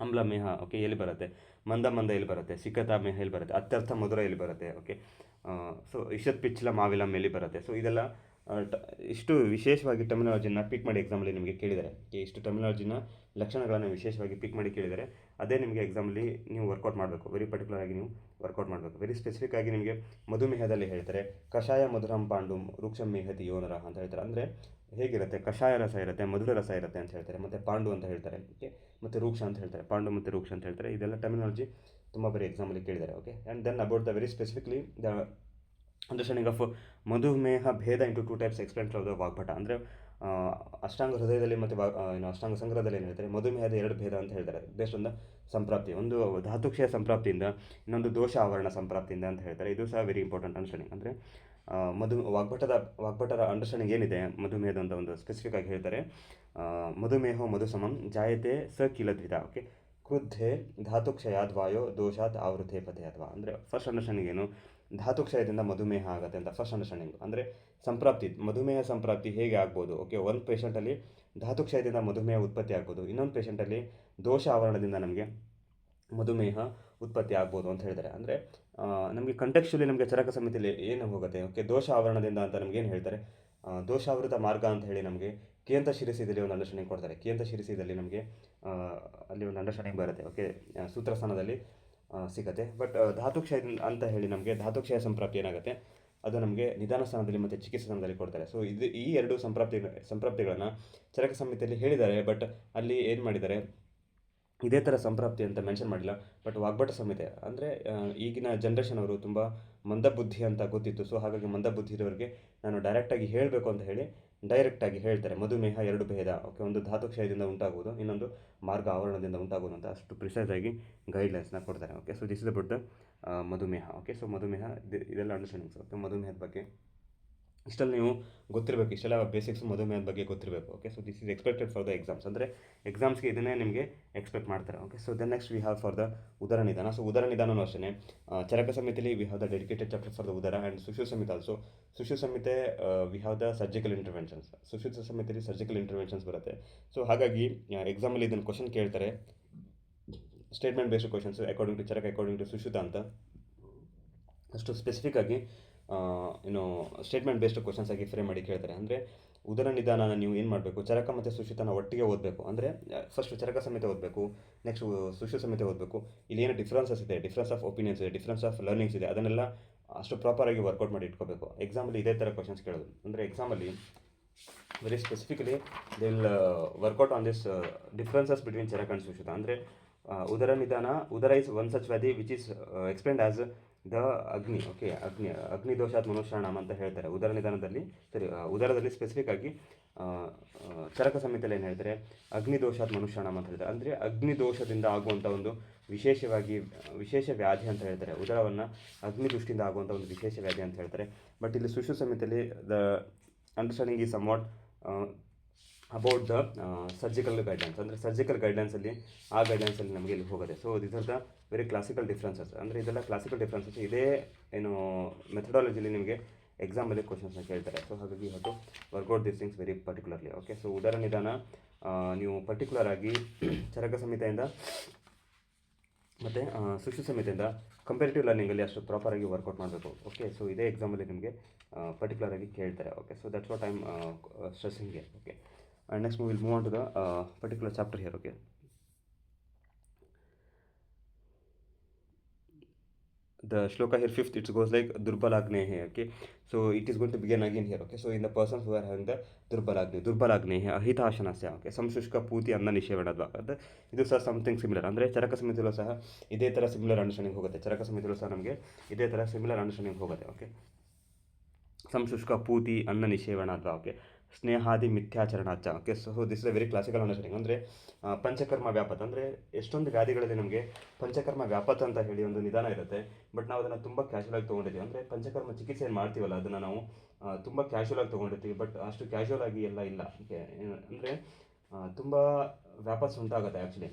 ಆಮ್ಲ ಮೇಹ, ಓಕೆ, ಎಲ್ಲಿ ಬರುತ್ತೆ, ಮಂದ ಎಲ್ಲಿ ಬರುತ್ತೆ, ಸಿಕತಾ ಮೇಹ ಎಲ್ಲಿ ಬರುತ್ತೆ, ಅತ್ಯರ್ಥ ಮಧುರ ಎಲ್ಲಿ ಬರುತ್ತೆ. ಓಕೆ, ಸೊ ಇಷತ್ ಪಿಚ್ಲ ಮಾವಿಲಂ ಎಲ್ಲಿ ಬರುತ್ತೆ. ಸೊ ಇದೆಲ್ಲ ಇಷ್ಟು ವಿಶೇಷವಾಗಿ ಟರ್ಮಿನಾಲಜಿನ ಪಿಕ್ ಮಾಡಿ ಎಕ್ಸಾಮಲ್ಲಿ ನಿಮಗೆ ಕೇಳಿದ್ದಾರೆ. ಇಷ್ಟು ಟರ್ಮಿನಾಲಜಿನ ಲಕ್ಷಣಗಳನ್ನು ವಿಶೇಷವಾಗಿ ಪಿಕ್ ಮಾಡಿ ಕೇಳಿದ್ದಾರೆ. ಅದೇ ನಿಮಗೆ ಎಕ್ಸಾಮಲ್ಲಿ ನೀವು ವರ್ಕೌಟ್ ಮಾಡಬೇಕು. ವೆರಿ ಪರ್ಟಿಕ್ಯುಲರ್ ಆಗಿ ನೀವು ವರ್ಕೌಟ್ ಮಾಡಬೇಕು. ವೆರಿ ಸ್ಪೆಸಿಫಿಕ್ ಆಗಿ ನಿಮಗೆ ಮಧುಮೇಹದಲ್ಲಿ ಹೇಳ್ತಾರೆ ಕಷಾಯ ಮಧುರಂ ಪಾಂಡುಂ ವೃಕ್ಷಂ ಮೇಹತಿ ಯೋನರ ಅಂತ ಹೇಳ್ತಾರೆ. ಅಂದರೆ ಹೇಗಿರುತ್ತೆ, ಕಷಾಯ ರಸ ಇರುತ್ತೆ, ಮಧುರ ರಸ ಇರುತ್ತೆ ಅಂತ ಹೇಳ್ತಾರೆ, ಮತ್ತು ಪಾಂಡು ಅಂತ ಹೇಳ್ತಾರೆ. ಓಕೆ, ಮತ್ತು ರೂಕ್ಷ ಅಂತ ಹೇಳ್ತಾರೆ. ಪಾಂಡು ಮತ್ತು ರೂಕ್ಷ ಅಂತ ಹೇಳ್ತಾರೆ. ಇದೆಲ್ಲ ಟರ್ಮಿನಾಲಜಿ ತುಂಬ ಬರೀ ಎಕ್ಸಾಮಲ್ಲಿ ಕೇಳಿದ್ದಾರೆ. Okay, and then about the very specifically the understanding of ಮಧುಮೇಹ ಭೇದ into 2 types explain from the Vagbhata. ಅಂದರೆ ಅಷ್ಟಾಂಗ ಹೃದಯದಲ್ಲಿ ಮತ್ತು ಅಷ್ಟಾಂಗ ಸಂಗ್ರಹದಲ್ಲಿ ಏನು ಹೇಳ್ತಾರೆ, ಮಧುಮೇಹದ 2 ಭೇದ ಅಂತ ಹೇಳ್ತಾರೆ. ಬೇಸ್ಡ್ ಆನ್ ದ ಸಂಪ್ರಾಪ್ತಿ, ಒಂದು ಧಾತುಕ್ಷಯ ಸಂಪ್ರಾಪ್ತಿಯಿಂದ, ಇನ್ನೊಂದು ದೋಷ ಆವರಣ ಸಂಪ್ರಾಪ್ತಿಯಿಂದ ಅಂತ ಹೇಳ್ತಾರೆ. ಇದು ಸಹ ವೆರಿ ಇಂಪಾರ್ಟೆಂಟ್ ಅಂಡರ್ಸ್ಟ್ಯಾಂಡಿಂಗ್. ಅಂದರೆ ವಾಗ್ಭಟರ ಅಂಡರ್ಸ್ಟ್ಯಾಂಡಿಂಗ್ ಏನಿದೆ ಮಧುಮೇಹದ ಅಂತ ಒಂದು ಸ್ಪೆಸಿಫಿಕ್ ಆಗಿ ಹೇಳ್ತಾರೆ. ಮಧುಮೇಹೋ ಮಧುಸಮಂ ಜಾಯತೆ ಸ ಕಿಲದ್ವಿಧ. ಓಕೆ, ಕ್ರುದ್ಧೆ ಧಾತುಕ್ಷಯಾದ್ ವಾಯೋ ದೋಷಾತ್ ಆವೃತೆ ಪಥೆ ಅಥವಾ. ಅಂದರೆ ಫಸ್ಟ್ ಅಂಡರ್ಸ್ಟ್ಯಾಂಡಿಂಗ್ ಏನು, ಧಾತುಕ್ಷಯದಿಂದ ಮಧುಮೇಹ ಆಗುತ್ತೆ ಅಂತ ಫಸ್ಟ್ ಅಂಡರ್ಸ್ಟ್ಯಾಂಡಿಂಗ್. ಅಂದರೆ ಮಧುಮೇಹ ಸಂಪ್ರಾಪ್ತಿ ಹೇಗೆ ಆಗ್ಬೋದು. ಓಕೆ, ಒಂದು ಪೇಷಂಟಲ್ಲಿ ಧಾತುಕ್ಷಯದಿಂದ ಮಧುಮೇಹ ಉತ್ಪತ್ತಿ ಆಗ್ಬೋದು, ಇನ್ನೊಂದು ಪೇಷಂಟಲ್ಲಿ ದೋಷ ಆವರಣದಿಂದ ನಮಗೆ ಮಧುಮೇಹ ಉತ್ಪತ್ತಿ ಆಗ್ಬೋದು ಅಂತ ಹೇಳ್ತಾರೆ. ಅಂದರೆ ನಮಗೆ ಕಂಟೆಕ್ಚುಲಿ ನಮಗೆ ಚರಕ ಸಮಿತಿಯಲ್ಲಿ ಏನು ಹೋಗುತ್ತೆ, ಓಕೆ, ದೋಷ ಆವರಣದಿಂದ ಅಂತ ನಮಗೇನು ಹೇಳ್ತಾರೆ, ದೋಷಾವೃತ ಮಾರ್ಗ ಅಂತ ಹೇಳಿ ನಮಗೆ ಕಿಯಂತ ಶಿರಸಿದಲ್ಲಿ ಒಂದು ಅಂಡರ್ಸ್ಟ್ಯಾಂಡಿಂಗ್ ಕೊಡ್ತಾರೆ. ಕಿಯಂತ ಶಿರಸಿದಲ್ಲಿ ನಮಗೆ ಅಲ್ಲಿ ಒಂದು ಅಂಡರ್ಸ್ಟ್ಯಾಂಡಿಂಗ್ ಬರುತ್ತೆ. ಓಕೆ, ಸೂತ್ರಸ್ಥಾನದಲ್ಲಿ ಸಿಗುತ್ತೆ. ಬಟ್ ಧಾತುಕ್ಷಯ ಅಂತ ಹೇಳಿ ನಮಗೆ ಧಾತುಕ್ಷಯ ಸಂಪ್ರಾಪ್ತಿ ಏನಾಗುತ್ತೆ, ಅದು ನಮಗೆ ನಿಧಾನ ಸ್ಥಾನದಲ್ಲಿ ಮತ್ತು ಚಿಕಿತ್ಸಾ ಸ್ಥಾನದಲ್ಲಿ ಕೊಡ್ತಾರೆ. ಸೊ ಈ ಎರಡು ಸಂಪ್ರಾಪ್ತಿಗಳನ್ನು ಚರಕ ಸಮಿತಿಯಲ್ಲಿ ಹೇಳಿದ್ದಾರೆ. ಬಟ್ ಅಲ್ಲಿ ಏನು ಮಾಡಿದ್ದಾರೆ, ಇದೇ ಥರ ಸಂಪ್ರಾಪ್ತಿ ಅಂತ ಮೆನ್ಷನ್ ಮಾಡಿಲ್ಲ. ಬಟ್ ವಾಗ್ಭಟ ಸಂಹಿತೆ ಅಂದರೆ ಈಗಿನ ಜನ್ರೇಷನ್ ಅವರು ತುಂಬ ಮಂದಬುದ್ಧಿ ಅಂತ ಗೊತ್ತಿತ್ತು. ಸೊ ಹಾಗಾಗಿ ಮಂದಬುದ್ಧಿ ಇರೋರಿಗೆ ನಾನು ಡೈರೆಕ್ಟಾಗಿ ಹೇಳಬೇಕು ಅಂತ ಹೇಳಿ ಡೈರೆಕ್ಟಾಗಿ ಹೇಳ್ತಾರೆ. ಮಧುಮೇಹ 2 ಭೇದ. ಓಕೆ, ಒಂದು ಧಾತುಕ್ಷಯದಿಂದ ಉಂಟಾಗುವುದು, ಇನ್ನೊಂದು ಮಾರ್ಗ ಆವರಣದಿಂದ ಉಂಟಾಗುವುದು ಅಂತ ಅಷ್ಟು ಪ್ರಿಸೈಸ್ ಆಗಿ ಗೈಡ್ಲೈನ್ಸ್ನ ಕೊಡ್ತಾರೆ. Okay, so this is about the ಮಧುಮೇಹ. ಓಕೆ, ಸೊ ಮಧುಮೇಹ ಇದೆಲ್ಲ ಅಂಡರ್ಸ್ಟ್ಯಾಂಡಿಂಗ್ಸ್. ಓಕೆ, ಮಧುಮೇಹದ ಬಗ್ಗೆ ಇಷ್ಟೆಲ್ಲ ನೀವು ಗೊತ್ತಿರಬೇಕು. ಇಷ್ಟೆಲ್ಲ ಬೇಸಿಕ್ಸ್ ಮಧುಮೇಹದ ಬಗ್ಗೆ ಗೊತ್ತಿರಬೇಕು. Okay, so this is expected for the exams. ಅಂದರೆ ಎಕ್ಸಾಮ್ಸ್ಗೆ ಇದನ್ನೇ ನಿಮಗೆ ಎಕ್ಸ್ಪೆಕ್ಟ್ ಮಾಡ್ತಾರೆ. Okay, so then next we have for the udara nidana. So ಉದರ ನಿಧಾನವೂ ಅಷ್ಟೇ ಚರಕ ಸಮಿತಿಯಲ್ಲಿ we have the dedicated chapter for the udara. And Sushruta Samhita also. Sushruta Samhita we have the surgical interventions. Sushruta ಸಂಹಿತೆಯಲ್ಲಿ ಸರ್ಜಿಕಲ್ ಇಂಟರ್ವೆನ್ಷನ್ಸ್ ಬರುತ್ತೆ. ಸೊ ಹಾಗಾಗಿ ಎಕ್ಸಾಮಲ್ಲಿ ಇದನ್ನು ಕ್ವಶನ್ ಕೇಳ್ತಾರೆ. Statement based questions according to Charaka, according to Sushruta ಅಂತ ಅಷ್ಟು ಸ್ಪೆಸಿಫಿಕ್ ಆಗಿ ಸ್ಟೇಟ್ಮೆಂಟ್ ಬೇಸ್ಡ್ ಕ್ವಶನ್ಸ್ ಆಗಿ ಫ್ರೇಮ್ ಮಾಡಿ ಕೇಳ್ತಾರೆ. ಅಂದರೆ ಉದರ ನಿಧಾನನ ನೀವು ಏನು ಮಾಡಬೇಕು, ಚರಕ ಮತ್ತು ಸುಶ್ರುತನ ಒಟ್ಟಿಗೆ ಓದಬೇಕು. ಅಂದರೆ ಫಸ್ಟ್ ಚರಕ ಸಮೇತ ಓದಬೇಕು, ನೆಕ್ಸ್ಟ್ ಸುಶ್ರು ಸಮೇತ ಓದಬೇಕು. ಇಲ್ಲಿ ಏನು ಡಿಫ್ರೆನ್ಸಸ್ ಇದೆ, ಡಿಫ್ರೆನ್ಸ್ ಆಫ್ ಒಪಿನಿಯನ್ಸ್ ಇದೆ, ಡಿಫ್ರೆನ್ಸ್ ಆಫ್ ಲರ್ನಿಂಗ್ಸ್ ಇದೆ, ಅದನ್ನೆಲ್ಲ ಅಷ್ಟು ಪ್ರಾಪರಾಗಿ ವರ್ಕೌಟ್ ಮಾಡಿ ಇಟ್ಕೋಬೇಕು. ಎಕ್ಸಾಮಲ್ಲಿ ಇದೇ ಥರ ಕ್ವಶನ್ಸ್ ಕೇಳೋದು. ಅಂದರೆ ಎಕ್ಸಾಮಲ್ಲಿ very specifically they will work out on this differences between Charaka and Sushruta. ಅಂದರೆ udara nidana, udara is one such vyadhi which is explained as the agni. Okay, ಅಗ್ನಿ ದೋಷಾತ್ ಮನುಷ್ಯಾಣಂ ಅಂತ ಹೇಳ್ತಾರೆ ಉದರ ನಿಧಾನದಲ್ಲಿ. ಉದರದಲ್ಲಿ ಸ್ಪೆಸಿಫಿಕ್ ಆಗಿ ಚರಕ ಸಂಹಿತೆಯಲ್ಲಿ ಏನು ಹೇಳ್ತಾರೆ, ಅಗ್ನಿ ದೋಷಾತ್ ಮನುಷ್ಯಾಣಂ ಅಂತ ಹೇಳ್ತಾರೆ. ಅಂದರೆ ಅಗ್ನಿ ದೋಷದಿಂದ ಆಗುವಂಥ ಒಂದು ವಿಶೇಷ ವ್ಯಾಧಿ ಅಂತ ಹೇಳ್ತಾರೆ. ಉದರವನ್ನು ಅಗ್ನಿ ದೃಷ್ಟಿಯಿಂದ ಆಗುವಂಥ ಒಂದು ವಿಶೇಷ ವ್ಯಾಧಿ ಅಂತ ಹೇಳ್ತಾರೆ. ಬಟ್ ಇಲ್ಲಿ ಸುಶ್ರು ಸಂಹಿತೆಯಲ್ಲಿ the understanding is somewhat about the surgical guidelines. ಅಂದರೆ ಸರ್ಜಿಕಲ್ ಗೈಡ್ಲೈನ್ಸಲ್ಲಿ ಆ ಗೈಡ್ಲೈನ್ಸಲ್ಲಿ ನಮಗೆ ಇಲ್ಲಿ ಹೋಗುತ್ತೆ. So this are the very classical differences. ಅಂದರೆ ಇದೆಲ್ಲ ಕ್ಲಾಸಿಕಲ್ ಡಿಫ್ರೆನ್ಸಸ್. ಇದೇ ಮೆಥಡಾಲಜಿಲಿ ನಿಮಗೆ ಎಕ್ಸಾಮಲ್ಲಿ ಕ್ವಶನ್ಸ್ನ ಕೇಳ್ತಾರೆ. ಸೊ ಹಾಗಾಗಿ ಇವತ್ತು work out this things very particularly. Okay, so ಉದರ ನಿಧಾನ ನೀವು ಪರ್ಟಿಕ್ಯುಲರ್ ಆಗಿ ಚರಕ ಸಂಹಿತೆಯಿಂದ ಮತ್ತು ಸುಶ್ರುತ ಸಂಹಿತೆಯಿಂದ ಕಂಪೇರಿಟಿವ್ ಲರ್ನಿಂಗಲ್ಲಿ ಅಷ್ಟು ಪ್ರಾಪರಾಗಿ ವರ್ಕೌಟ್ ಮಾಡಬೇಕು. ಓಕೆ, ಸೊ ಇದೇ ಎಕ್ಸಾಮಲ್ಲಿ ನಿಮಗೆ ಪರ್ಟಿಕ್ಯುಲರ್ ಆಗಿ ಕೇಳ್ತಾರೆ. Okay, so that's what I am stressing here. Okay, and next we will move on to the particular chapter here. Okay, the shloka here, fifth, it goes like durbalagnehe. Okay, so it is going to begin again here. Okay, so in the persons who are having the durbalagnehe ahitashanasya. Okay, samshushka pooti anna nishevadadva. ಇದು ಸಹ something similar. ಅಂದರೆ ಚರಕ ಸಮಿತಿಯಲ್ಲೂ ಸಹ ಇದೇ ಥರ similar understanding ಹೋಗುತ್ತೆ. ಚರಕ ಸಮಿತಿಯಲ್ಲೂ ಸಹ ನಮಗೆ ಇದೇ ಥರ ಸಿಮಿಲರ್ ಅಂಡರ್ಸ್ಟ್ಯಾಂಡಿಂಗ್ ಹೋಗುತ್ತೆ. ಓಕೆ, ಸಂಶುಷ್ಕ ಪೂತಿ ಅನ್ನ ನಿಷೇವಣಾದ್ವಾ. ಓಕೆ, ಸ್ನೇಹಾದಿ ಮಿಥ್ಯಾಚರಣಾಚ. Okay, so this is a very classical understanding. ಅಂದರೆ ಪಂಚಕರ್ಮ ವ್ಯಾಪತ, ಅಂದರೆ ಎಷ್ಟೊಂದು ವ್ಯಾಧಿಗಳಲ್ಲಿ ನಮಗೆ ಪಂಚಕರ್ಮ ವ್ಯಾಪತ ಅಂತ ಹೇಳಿ ಒಂದು ನಿಧಾನ ಇರುತ್ತೆ. ಬಟ್ ನಾವು ಅದನ್ನು ತುಂಬ ಕ್ಯಾಶುವಲ್ ಆಗಿ ತೊಗೊಂಡಿದ್ದೀವಿ. ಅಂದರೆ ಪಂಚಕರ್ಮ ಚಿಕಿತ್ಸೆ ಏನು ಮಾಡ್ತೀವಲ್ಲ ಅದನ್ನು ನಾವು ತುಂಬ ಕ್ಯಾಶುವಲ್ ಆಗಿ ತೊಗೊಂಡಿರ್ತೀವಿ. ಬಟ್ ಅಷ್ಟು ಕ್ಯಾಶುವಲ್ ಆಗಿ ಎಲ್ಲ ಇಲ್ಲ. ಓಕೆ, ಅಂದರೆ ತುಂಬ ವ್ಯಾಪಸ್ ಉಂಟಾಗುತ್ತೆ. ಆ್ಯಕ್ಚುಲಿ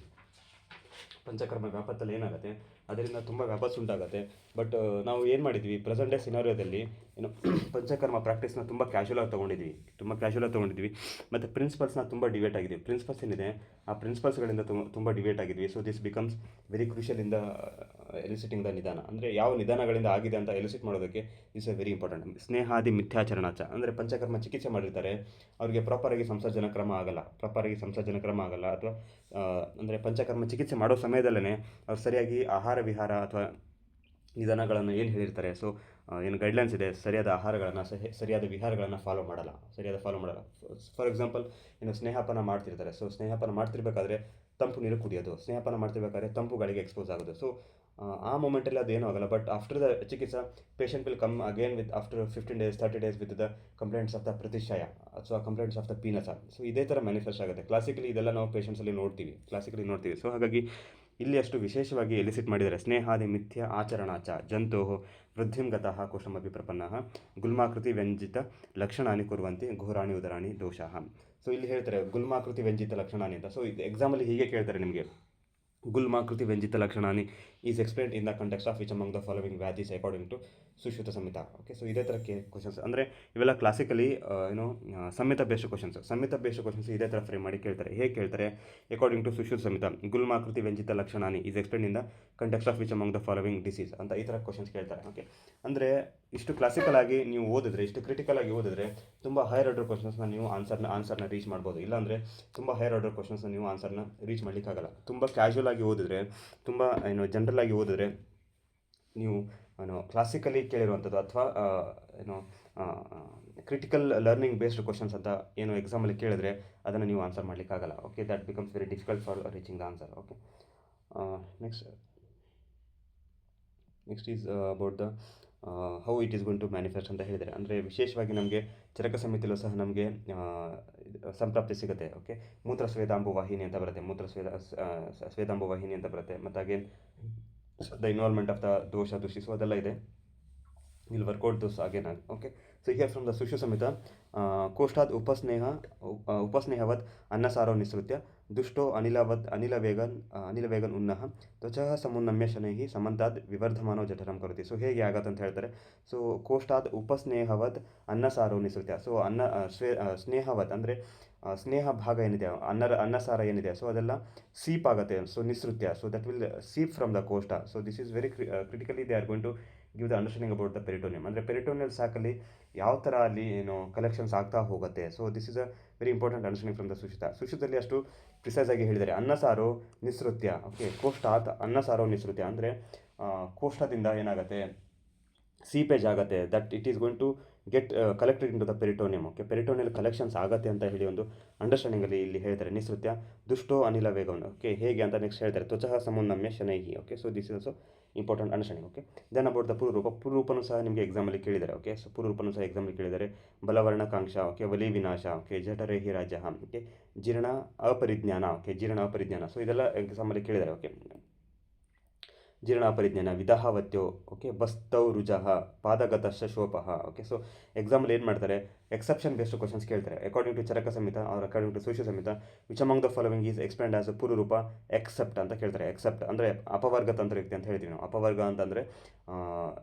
ಪಂಚಕರ್ಮ ವ್ಯಾಪತ್ತಲ್ಲಿ ಏನಾಗುತ್ತೆ, ಅದರಿಂದ ತುಂಬ ವ್ಯಾಪಸ್ ಉಂಟಾಗುತ್ತೆ. ಬಟ್ ನಾವು ಏನು ಮಾಡಿದ್ವಿ ಪ್ರೆಸೆಂಟ್ ಡೇ ಸಿನಾರಿಯೋದಲ್ಲಿ ಏನು ಪಂಚಕರ್ಮ ಪ್ರಾಕ್ಟೀಸ್ನ ತುಂಬ ಕ್ಯಾಶುವಲಾಗಿ ತೊಗೊಂಡಿದ್ವಿ. ಮತ್ತು ಪ್ರಿನ್ಸಿಪಲ್ಸ್ನ ತುಂಬ ಡಿವೇಟ್ ಆಗಿದ್ವಿ. ಪ್ರಿನ್ಸಿಪಲ್ಸ್ ಏನಿದೆ ಆ ಪ್ರಿನ್ಸಿಪಲ್ಸ್ಗಳಿಂದ ತುಂಬ ಡಿವೇಟ್ ಆಗಿದ್ವಿ. So this becomes very crucial in the eliciting the nidana. ಅಂದರೆ ಯಾವ ನಿಧಾನಗಳಿಂದ ಆಗಿದೆ ಅಂತ ಎಲಿಸಿಟ್ ಮಾಡೋದಕ್ಕೆ ಇಸ್ ಎ ವೆರಿ ಇಂಪಾರ್ಟೆಂಟ್. ಸ್ನೇಹಾದಿ ಮಿಥ್ಯಾಚರಣಾಚ, ಅಂದರೆ ಪಂಚಕರ್ಮ ಚಿಕಿತ್ಸೆ ಮಾಡಿರ್ತಾರೆ, ಅವರಿಗೆ ಪ್ರಾಪರಾಗಿ ಸಂಸರ್ಜನ ಕ್ರಮ ಆಗಲ್ಲ ಅಥವಾ ಅಂದರೆ ಪಂಚಕರ್ಮ ಚಿಕಿತ್ಸೆ ಮಾಡೋ ಸಮಯದಲ್ಲೇ ಅವ್ರು ಸರಿಯಾಗಿ ಆಹಾರ ವಿಹಾರ ಅಥವಾ ನಿಧಾನಗಳನ್ನು ಏನು ಹೇಳಿರ್ತಾರೆ, ಸೊ ಏನು ಗೈಡ್ಲೈನ್ಸ್ ಇದೆ, ಸರಿಯಾದ ಆಹಾರಗಳನ್ನು ಸರಿಯಾದ ವಿಹಾರಗಳನ್ನು ಫಾಲೋ ಮಾಡಲ್ಲ. ಫಾರ್ ಎಕ್ಸಾಂಪಲ್, ಸ್ನೇಹಪಾನ ಮಾಡ್ತಿರ್ತಾರೆ. ಸೊ ಸ್ನೇಹಪಾನ ಮಾಡ್ತಿರ್ಬೇಕಾದ್ರೆ ತಂಪು ನೀರು ಕುಡಿಯೋದು, ಸ್ನೇಹಪಾನ ಮಾಡ್ತಿರ್ಬೇಕಾದ್ರೆ ತಂಪು ಗಾಳಿಗೆ ಎಕ್ಸ್ಪೋಸ್ ಆಗೋದು. ಸೊ ಆ ಮೂಮೆಂಟಲ್ಲಿ ಅದು ಏನೂ ಆಗಲ್ಲ. But after the chikitsa patient will come again with after 15 days 30 days with the complaints of the pratishyaya ಅಥವಾ complaints of the peenasa. So ಇದೇ ಥರ ಮ್ಯಾನಿಫೆಸ್ಟ್ ಆಗುತ್ತೆ. ಕ್ಲಾಸಿಕಲಿ ಇದೆಲ್ಲ ನಾವು ಪೇಷಂಟ್ಸಲ್ಲಿ ನೋಡ್ತೀವಿ. ಸೊ ಹಾಗಾಗಿ ಇಲ್ಲಿ ಅಷ್ಟು ವಿಶೇಷವಾಗಿ ಎಲಿಸಿಟ್ ಮಾಡಿದ್ದಾರೆ. ಸ್ನೇಹಾದಿ ಮಿಥ್ಯ ಆಚರಣಾಚ ಜಂತೋ ವೃದ್ಧಿಂ ಗತಃ ಕೋಶಮಪಿ ಪ್ರಪನ್ನಃ ಗುಲ್ಮಾಕೃತಿ ವ್ಯಂಜಿತ ಲಕ್ಷಣಾನಿ ಕುರುವಂತಿ ಘೋರಾಣಿ ಉದರಾಣಿ ದೋಷಃ. ಸೊ ಇಲ್ಲಿ ಹೇಳ್ತಾರೆ ಗುಲ್ಮಾಕೃತಿ ವ್ಯಂಜಿತ ಲಕ್ಷಣಾನಿ ಅಂತ. ಸೊ ಇದು ಎಕ್ಸಾಮಲ್ಲಿ ಹೀಗೆ ಕೇಳ್ತಾರೆ ನಿಮಗೆ, ಗುಲ್ಮಾಕೃತಿ ವ್ಯಂಜಿತ ಲಕ್ಷಣಾನಿ is explained in the context of which among the following vyadhis according to Sushruta Samhita. Okay, so ಇದೇ ಥರ ಕ್ವಶನ್ಸ್. ಅಂದರೆ ಇವೆಲ್ಲ ಕ್ಲಾಸಿಕಲಿ ಸಂಹಿತ ಬೇಸ್ಡ್ ಕ್ವಶನ್ಸ್ ಇದೇ ಥರ ಫ್ರೇಮ್ ಮಾಡಿ ಕೇಳ್ತಾರೆ. ಹೇಗೆ ಕೇಳ್ತಾರೆ, ಅಕಾರ್ಡಿಂಗ್ ಟು ಸುಶ್ರುತ ಸಂಹಿತ ಗುಲ್ಮಾಕೃತಿ ವ್ಯಂಜಿತ ಲಕ್ಷಣಾನಿ is explained in the context of which among the following disease ಅಂತ ಈ ಥರ ಕ್ವಶನ್ಸ್ ಕೇಳ್ತಾರೆ. ಓಕೆ, ಅಂದರೆ ಇಷ್ಟು ಕ್ಲಾಸಿಕಲ್ ಆಗಿ ನೀವು ಓದಿದ್ರೆ, ಇಷ್ಟು ಕ್ರಿಟಿಕಲ್ ಆಗಿ ಓದಿದ್ರೆ ತುಂಬ ಹೈಯರ್ ಆರ್ಡರ್ ಕ್ವಶನ್ಸ್ನ ನೀವು ಆನ್ಸರ್ನ ರೀಚ್ ಮಾಡ್ಬೋದು. ಇಲ್ಲಾಂದರೆ ತುಂಬ ಹೈಯರ್ ಆರ್ಡರ್ ಕ್ವಶನ್ಸ್ನ ನೀವು ಆನ್ಸರ್ನ ರೀಚ್ ಮಾಡಲಿಕ್ಕಾಗಲ್ಲ. ತುಂಬ ಕ್ಯಾಶುವಲ್ ಆಗಿ ಓದಿದ್ರೆ, ತುಂಬ ಜನರಲ್ ಆಗಿ ಓದಿದ್ರೆ, ನೀವು ಕ್ಲಾಸಿಕಲಿ ಕೇಳಿರುವಂಥದ್ದು ಅಥವಾ ಕ್ರಿಟಿಕಲ್ ಲರ್ನಿಂಗ್ ಬೇಸ್ಡ್ ಕ್ವಶನ್ಸ್ ಅಂತ ಏನು ಎಕ್ಸಾಮಲ್ಲಿ ಕೇಳಿದ್ರೆ ಅದನ್ನು ನೀವು ಆನ್ಸರ್ ಮಾಡಲಿಕ್ಕಾಗಲ್ಲ. Okay, that becomes very difficult for reaching the answer. Okay, next is about the how it is going to manifest ಅಂತ ಹೇಳಿದರೆ, ಅಂದರೆ ವಿಶೇಷವಾಗಿ ನಮಗೆ ಚರಕ ಸಮಿತಿಯಲ್ಲೂ ಸಹ ನಮಗೆ ಸಂಪ್ರಾಪ್ತಿ ಸಿಗುತ್ತೆ. ಓಕೆ, ಮೂತ್ರ ಸ್ವೇದಾಂಬು ವಾಹಿನಿ ಅಂತ ಬರುತ್ತೆ, ಸ್ವೇದಾಂಬು ವಾಹಿನಿ ಅಂತ ಬರುತ್ತೆ. ಮತ್ತು again the involvement of the dosha ದುಷಿಸು ಅದೆಲ್ಲ ಇದೆ. Will work out those again. Okay, so here from the Sushruta Samhita ಕೋಷ್ಠಾದ್ ಉಪಸ್ನೇಹವತ್ ಅನ್ನಸಾರೋ ನಿಸೃತ್ಯ ದುಷ್ಟೋ ಅನಿಲವೇಗನ್ ಉನ್ನಃ ತ್ವಚಃ ಸಮುನ್ನಮ್ಯ ಶನೈಃ ಸಮಂತಾದ್ ವಿವರ್ಧಮಾನೋ ಜಠರಂ ಕರೋತಿ. ಸೊ ಹೇಗೆ ಆಗತ್ತೆ ಅಂತ ಹೇಳ್ತಾರೆ. ಸೊ ಕೋಷ್ಠಾದ್ ಉಪಸ್ನೇಹವತ್ ಅನ್ನಸಾರೋ ನಿಸೃತ್ಯ. ಸೊ ಸ್ನೇಹವತ್ ಅಂದರೆ ಸ್ನೇಹ ಭಾಗ ಏನಿದೆ, ಅನ್ನಸಾರ ಏನಿದೆ, ಸೊ ಅದೆಲ್ಲ ಸೀಪ್ ಆಗುತ್ತೆ. ಸೊ ನಿಸೃತ್ಯ, so that will seep from the koshtha. So this is very critically they are going to give the understanding about the peritoneum. ಅಂದರೆ ಪೆರಿಟೋನಿಯಲ್ ಸ್ಯಾಕಲ್ಲಿ ಯಾವ ಥರ ಅಲ್ಲಿ ಕಲೆಕ್ಷನ್ಸ್ ಆಗ್ತಾ ಹೋಗುತ್ತೆ. So this is a very important understanding from the ಸುಶ್ರುತದಲ್ಲಿ ಅಷ್ಟು precise ಆಗಿ ಹೇಳಿದ್ದಾರೆ. ಅನ್ನಸಾರೋ ನಿಸೃತ್ಯ. ಓಕೆ, ಕೋಷ್ಠಾತ್ ಅನ್ನಸಾರೋ ನಿಸೃತ್ಯ ಅಂದರೆ ಕೋಷ್ಠದಿಂದ ಏನಾಗುತ್ತೆ, ಸೀಪೇಜ್ ಆಗುತ್ತೆ. That it is going to get collected into the peritoneum. Okay, peritoneal collections ಆಗುತ್ತೆ ಅಂತ ಹೇಳಿ ಒಂದು ಅಂಡರ್ಸ್ಟ್ಯಾಂಡಿಂಗಲ್ಲಿ ಇಲ್ಲಿ ಹೇಳ್ತಾರೆ. ನಿಸೃತ್ಯ ದುಷ್ಟೋ ಅನಿಲ ವೇಗವನ್ನು. ಓಕೆ, ಹೇಗೆ ಅಂತ ನೆಕ್ಸ್ಟ್ ಹೇಳ್ತಾರೆ, ತ್ವಚಃ ಸಮುನ್ನಮ್ಯ ಶನೈಹಿ. Okay, so this is also important understanding. Okay, then about the ಪುರೂಪನೂ ಸಹ ನಿಮಗೆ ಎಕ್ಸಾಮಲ್ಲಿ ಕೇಳಿದ್ದಾರೆ. ಓಕೆ, ಸೊ ಪುರೂಪನೂ ಸಹ ಎಕ್ಸಾಮಲ್ಲಿ ಕೇಳಿದ್ದಾರೆ. ಬಲವರ್ಣಕಾಂಕ್ಷ. ಓಕೆ, ವಲಿ ವಿನಾಶ. ಓಕೆ, ಜಠರೇಹಿ ರಾಜ್ಯ. ಓಕೆ, ಜೀರ್ಣ ಅಪರಿಜ್ಞಾನ. ಸೊ ಇದೆಲ್ಲ ಎಕ್ಸಾಮಲ್ಲಿ ಕೇಳಿದ್ದಾರೆ. ಓಕೆ, ಜೀರ್ಣಾಪರಿಜ್ಞಾನ, ವಿದಹಾವತ್ಯೋ, ಓಕೆ, ಬಸ್ತೌ ರುಜಃ, ಪಾದಗತಶ್ಚ ಶೋಪಃ. ಓಕೆ, ಸೊ ಎಕ್ಸಾಂಪಲ್ ಏನು ಮಾಡ್ತಾರೆ, ಎಕ್ಸೆಪ್ಷನ್ ಬೇಸ್ಡ್ ಕ್ವಶನ್ಸ್ ಕೇಳ್ತಾರೆ. According to Charaka Samhita or according to ಸೂಚ್ಯ Samhita which among the following is explained as purva rupa accept ಅಂತ ಕೇಳ್ತಾರೆ. ಎಕ್ಸೆಪ್ಟ್ ಅಂದರೆ ಅಪವರ್ಗ ತಂತ್ರಯುಕ್ತಿ ಅಂತ ಹೇಳ್ತೀವಿ ನಾವು. ಅಪವರ್ಗ ಅಂತಂದರೆ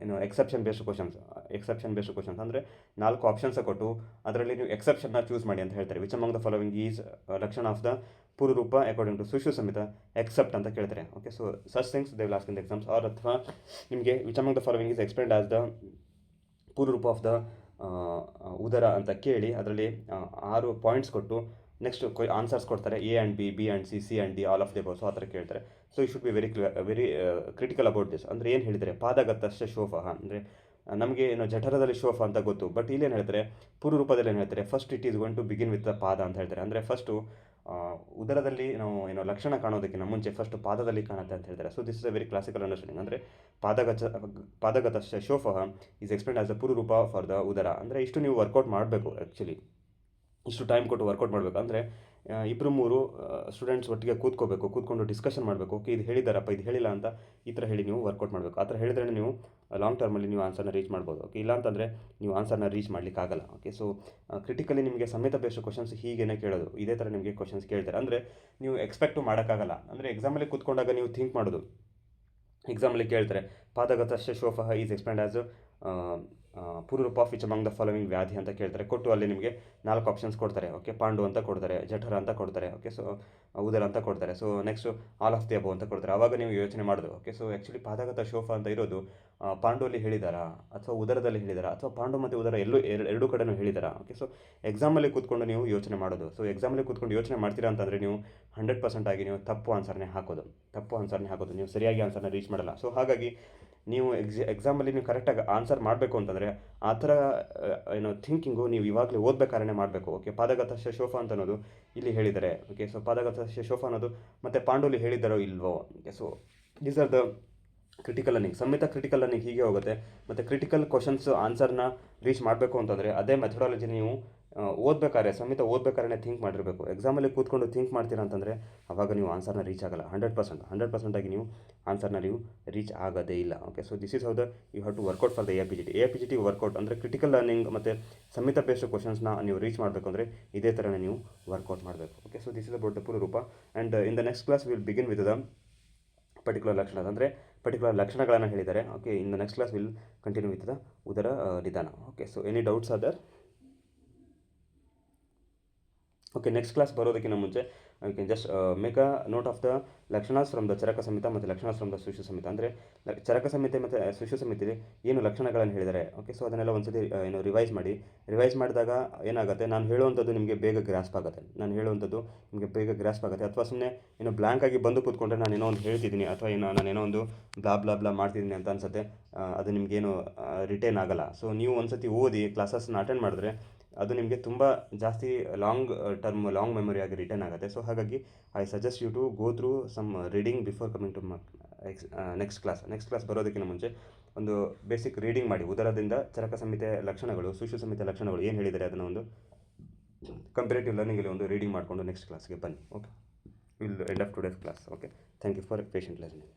ಏನು exception based questions. Exception based questions ಅಂದರೆ 4 ಆಪ್ಷನ್ಸ್ ಕೊಟ್ಟು ಅದರಲ್ಲಿ ನೀವು ಎಕ್ಸೆಪ್ಷನ್ನ ಚೂಸ್ ಮಾಡಿ ಅಂತ ಹೇಳ್ತಾರೆ. Which among the following is ಲಕ್ಷಣ ಆಫ್ ದ ಪೂರ್ವ ರೂಪ according to Sushruta Samhita except ಅಂತ ಕೇಳ್ತಾರೆ. Okay, so such things they will ask in the exams. Or ಅಥವಾ ನಿಮಗೆ which among the following is explained as the ಪೂರ್ವ ರೂಪ ಆಫ್ ದ ಉದರ ಅಂತ ಕೇಳಿ ಅದರಲ್ಲಿ 6 ಪಾಯಿಂಟ್ಸ್ ಕೊಟ್ಟು ನೆಕ್ಸ್ಟ್ ಆನ್ಸರ್ಸ್ ಕೊಡ್ತಾರೆ. A and B, B and C, C and D, all of the above. So ಆ ಥರ ಕೇಳ್ತಾರೆ. So you should be very critical about this. ಅಂದರೆ ಏನು ಹೇಳಿದರೆ ಪಾದಗತಶ್ಚ ಶೋಫಃ ಅಂದರೆ ನಮಗೆ ಏನು ಜಠರದಲ್ಲಿ ಶೋಫ ಅಂತ ಗೊತ್ತು, ಬಟ್ ಇಲ್ಲೇನು ಹೇಳ್ತಾರೆ, ಪೂರ್ವ ರೂಪದಲ್ಲಿ ಏನು ಹೇಳ್ತಾರೆ, first it is going to begin with the ಪಾದ ಅಂತ ಹೇಳ್ತಾರೆ. ಅಂದರೆ ಫಸ್ಟು ಉದರದಲ್ಲಿ ನಾವು ಏನೋ ಲಕ್ಷಣ ಕಾಣೋದಕ್ಕಿಂತ ಮುಂಚೆ ಫಸ್ಟ್ ಪಾದದಲ್ಲಿ ಕಾಣುತ್ತೆ ಅಂತ ಹೇಳ್ತಾರೆ. So this is a very classical understanding. ಅಂದರೆ ಪಾದಗತಶ್ಚ ಶೋಫಃ ಈಸ್ ಎಕ್ಸ್ಪ್ಲೇನ್ಡ್ ಆಸ್ ದ ಪೂರ್ವ ರೂಪ ಫಾರ್ ದ ಉದರ. ಅಂದರೆ ಇಷ್ಟು ನೀವು ವರ್ಕೌಟ್ ಮಾಡಬೇಕು. ಆ್ಯಕ್ಚುಲಿ ಇಷ್ಟು ಟೈಮ್ ಕೊಟ್ಟು ವರ್ಕೌಟ್ ಮಾಡಬೇಕು. ಅಂದರೆ 2-3 ಸ್ಟೂಡೆಂಟ್ಸ್ ಒಟ್ಟಿಗೆ ಕೂತ್ಕೊಂಡು ಡಿಸ್ಕಷನ್ ಮಾಡಬೇಕು. ಓಕೆ, ಇದು ಹೇಳಿದಾರಪ್ಪ, ಇದು ಹೇಳಿಲ್ಲ ಅಂತ ಈ ಥರ ಹೇಳಿ ನೀವು ವರ್ಕೌಟ್ ಮಾಡಬೇಕು. ಆ ಥರ ಹೇಳಿದ್ರೆ ನೀವು ಲಾಂಗ್ ಟರ್ಮಲ್ಲಿ ನೀವು ಆನ್ಸರ್ನ ರೀಚ್ ಮಾಡ್ಬೋದು. ಓಕೆ, ಇಲ್ಲ ಅಂತಂದರೆ ನೀವು ಆನ್ಸರ್ನ ರೀಚ್ ಮಾಡಲಿಕ್ಕಾಗಲ್ಲ. ಓಕೆ, ಸೊ ಕ್ರಿಟಿಕಲಿ ನಿಮಗೆ ಸಮೇತ ಬೇಸ್ಡ್ ಕ್ವಶನ್ಸ್ ಹೀಗೇನೆ ಕೇಳೋದು, ಇದೇ ಥರ ನಿಮಗೆ ಕ್ವಶನ್ಸ್ ಕೇಳ್ತಾರೆ. ಅಂದರೆ ನೀವು ಎಕ್ಸ್ಪೆಕ್ಟು ಮಾಡೋಕ್ಕಾಗಲ್ಲ. ಅಂದರೆ ಎಕ್ಸಾಮಲ್ಲಿ ಕೂತ್ಕೊಂಡಾಗ ನೀವು ಥಿಂಕ್ ಮಾಡೋದು. ಎಕ್ಸಾಮಲ್ಲಿ ಕೇಳ್ತಾರೆ ಪಾದಗತಶ್ಚ ಶೋಫಃ ಈಸ್ ಎಕ್ಸ್ಪ್ಲೇನ್ಡ್ ಆಸ್ ಪೂರ್ವ ರೂಪ of which among the following ವ್ಯಾಧಿ ಅಂತ ಕೇಳ್ತಾರೆ. ಕೊಟ್ಟು ಅಲ್ಲಿ ನಿಮಗೆ 4 ಆಪ್ಷನ್ಸ್ ಕೊಡ್ತಾರೆ. ಓಕೆ, ಪಾಂಡು ಅಂತ ಕೊಡ್ತಾರೆ, ಜಠರ ಅಂತ ಕೊಡ್ತಾರೆ. ಓಕೆ, ಸೊ ಉದರ ಅಂತ ಕೊಡ್ತಾರೆ. So next all of the above ಅಂತ ಕೊಡ್ತಾರೆ. ಆವಾಗ ನೀವು ಯೋಚನೆ ಮಾಡೋದು. ಓಕೆ, ಸೊ ಆ್ಯಕ್ಚುಲಿ ಪಾದಗತ ಶೋಫ ಅಂತ ಇರೋದು ಪಾಂಡುವಲ್ಲಿ ಹೇಳಿದಾರಾ ಅಥವಾ ಉದರದಲ್ಲಿ ಹೇಳಿದಾರಾ ಅಥವಾ ಪಾಂಡು ಮತ್ತು ಉದರ ಎರಡೂ ಕಡೆನೂ ಹೇಳಿದಾರಾ. ಓಕೆ, ಸೊ ಎಕ್ಸಾಮಲ್ಲಿ ಕೂತ್ಕೊಂಡು ನೀವು ಯೋಚನೆ ಮಾಡೋದು. ಸೊ ಎಕ್ಸಾಮಲ್ಲಿ ಕೂತ್ಕೊಂಡು ಯೋಚನೆ ಮಾಡ್ತೀರಾ ಅಂತಂದರೆ ನೀವು 100% ಆಗಿ ನೀವು ತಪ್ಪು ಆನ್ಸರ್ನೇ ಹಾಕೋದು. ನೀವು ಸರಿಯಾಗಿ ಆನ್ಸರ್ನ ರೀಚ್ ಮಾಡಲ್ಲ. ಸೊ ಹಾಗಾಗಿ ನೀವು ಎಕ್ಸಾಮಲ್ಲಿ ನೀವು ಕರೆಕ್ಟಾಗಿ ಆನ್ಸರ್ ಮಾಡಬೇಕು ಅಂತಂದರೆ ಆ ಥರ ಏನೋ ಥಿಂಕಿಂಗು ನೀವು ಇವಾಗಲೇ ಓದಬೇಕಾದ್ರೆ ಮಾಡಬೇಕು. ಓಕೆ, ಪಾದಗತ ಶೋಫ ಅಂತ ಅನ್ನೋದು ಇಲ್ಲಿ ಹೇಳಿದ್ದಾರೆ. ಓಕೆ, ಸೊ ಪಾದಗತ ಶೋಫ ಅನ್ನೋದು ಮತ್ತು ಪಾಂಡುಲಿ ಹೇಳಿದ್ದಾರೋ ಇಲ್ವೋ. Okay, so these are the critical learning. ಸಮೇತ ಕ್ರಿಟಿಕಲ್ ಲರ್ನಿಂಗ್ ಹೀಗೆ ಹೋಗುತ್ತೆ. ಮತ್ತು ಕ್ರಿಟಿಕಲ್ ಕ್ವಶನ್ಸ್ ಆನ್ಸರ್ನ ರೀಚ್ ಮಾಡಬೇಕು ಅಂತಂದರೆ ಅದೇ ಮೆಥಡಾಲಜಿ ನೀವು ಸಮೇತ ಓದಬೇಕಾದ್ರೆ ಥಿಂಕ್ ಮಾಡಿರಬೇಕು. ಎಕ್ಸಾಮಲ್ಲಿ ಕೂತ್ಕೊಂಡು ಥಿಂಕ್ ಮಾಡ್ತೀರಾ ಅಂತಂದರೆ ಆವಾಗ ನೀವು ಆನ್ಸರ್ನ ರೀಚ್ ಆಗಲ್ಲ. 100% ಆಗಿ ನೀವು ಆನ್ಸರ್ನ ನೀವು ರೀಚ್ ಆಗೋದೇ ಇಲ್ಲ. Okay, so this is how the you have to work out for the APGT work out. ಅಂದರೆ ಕ್ರಿಟಿಕಲ್ ಲರ್ನಿಂಗ್ ಮತ್ತು ಸಮೇತ ಬೇಸ್ಡ್ ಕ್ವಶನ್ಸ್ನ ನೀವು ರೀಚ್ ಮಾಡಬೇಕು ಅಂದರೆ ಇದೇ ಥರನೇ ನೀವು ವರ್ಕೌಟ್ ಮಾಡಬೇಕು. Okay, so this is about the ಪೂರ್ವ rupa. And in the next class will begin with the particular lakshana. ಅಂದರೆ ಪರ್ಟಿಕ್ಯುಲರ್ ಲಕ್ಷಣಗಳನ್ನು ಹೇಳಿದ್ದಾರೆ. Okay, in the next class will continue with the udara nidana. Okay, so any doubts are there? Okay, next class ಬರೋದಕ್ಕಿಂತ ಮುಂಚೆ you can just make a note of the lakshanas from the Charaka Samhita ಮತ್ತು lakshanas from the Sushruta ಸಂಹಿತ. ಅಂದರೆ ಚರಕ ಸಂಹಿತೆ ಮತ್ತು ಸುಶ್ರು ಸಂಹಿತೆಯಲ್ಲಿ ಏನು ಲಕ್ಷಣಗಳನ್ನು ಹೇಳಿದ್ದಾರೆ. ಓಕೆ, ಸೊ ಅದನ್ನೆಲ್ಲ ಒಂದ್ಸತಿ ರಿವೈಸ್ ಮಾಡಿದಾಗ ಏನಾಗುತ್ತೆ, ನಾನು ಹೇಳುವಂಥದ್ದು ನಿಮಗೆ ಬೇಗ ಗ್ರಾಸ್ಪ್ ಆಗುತ್ತೆ. ಅಥವಾ ಸುಮ್ಮನೆ ಬ್ಲ್ಯಾಂಕ್ ಆಗಿ ಬಂದು ಕೂತ್ಕೊಂಡ್ರೆ ನಾನೇನೋ ಒಂದು ಹೇಳ್ತಿದ್ದೀನಿ ಅಥವಾ ನಾನೇನೋ ಒಂದು ಬ್ಲಾ ಮಾಡ್ತಿದ್ದೀನಿ ಅಂತ ಅನ್ಸುತ್ತೆ. ಅದು ನಿಮಗೇನು ರಿಟೇನ್ ಆಗಲ್ಲ. ಸೊ ನೀವು ಒಂದ್ಸತಿ ಓದಿ ಕ್ಲಾಸಸ್ನ ಅಟೆಂಡ್ ಮಾಡಿದ್ರೆ ಅದು ನಿಮಗೆ ತುಂಬ ಜಾಸ್ತಿ ಲಾಂಗ್ ಮೆಮೊರಿ ಆಗಿ ರಿಟರ್ನ್ ಆಗುತ್ತೆ. ಸೊ ಹಾಗಾಗಿ I suggest you to go through some reading before coming to next class ಬರೋದಕ್ಕಿಂತ ಮುಂಚೆ ಒಂದು ಬೇಸಿಕ್ ರೀಡಿಂಗ್ ಮಾಡಿ. ಉದರದಿಂದ ಚರಕ ಸಂಹಿತೆ ಲಕ್ಷಣಗಳು, ಸುಶ್ರು ಸಂಹಿತೆ ಲಕ್ಷಣಗಳು ಏನು ಹೇಳಿದ್ದಾರೆ ಅದನ್ನು ಒಂದು ಕಂಪೇರೇಟಿವ್ ಲರ್ನಿಂಗಲ್ಲಿ ಒಂದು ರೀಡಿಂಗ್ ಮಾಡಿಕೊಂಡು ನೆಕ್ಸ್ಟ್ ಕ್ಲಾಸ್ಗೆ ಬನ್ನಿ. Okay, will end of today's class. Okay, thank you for patient listening.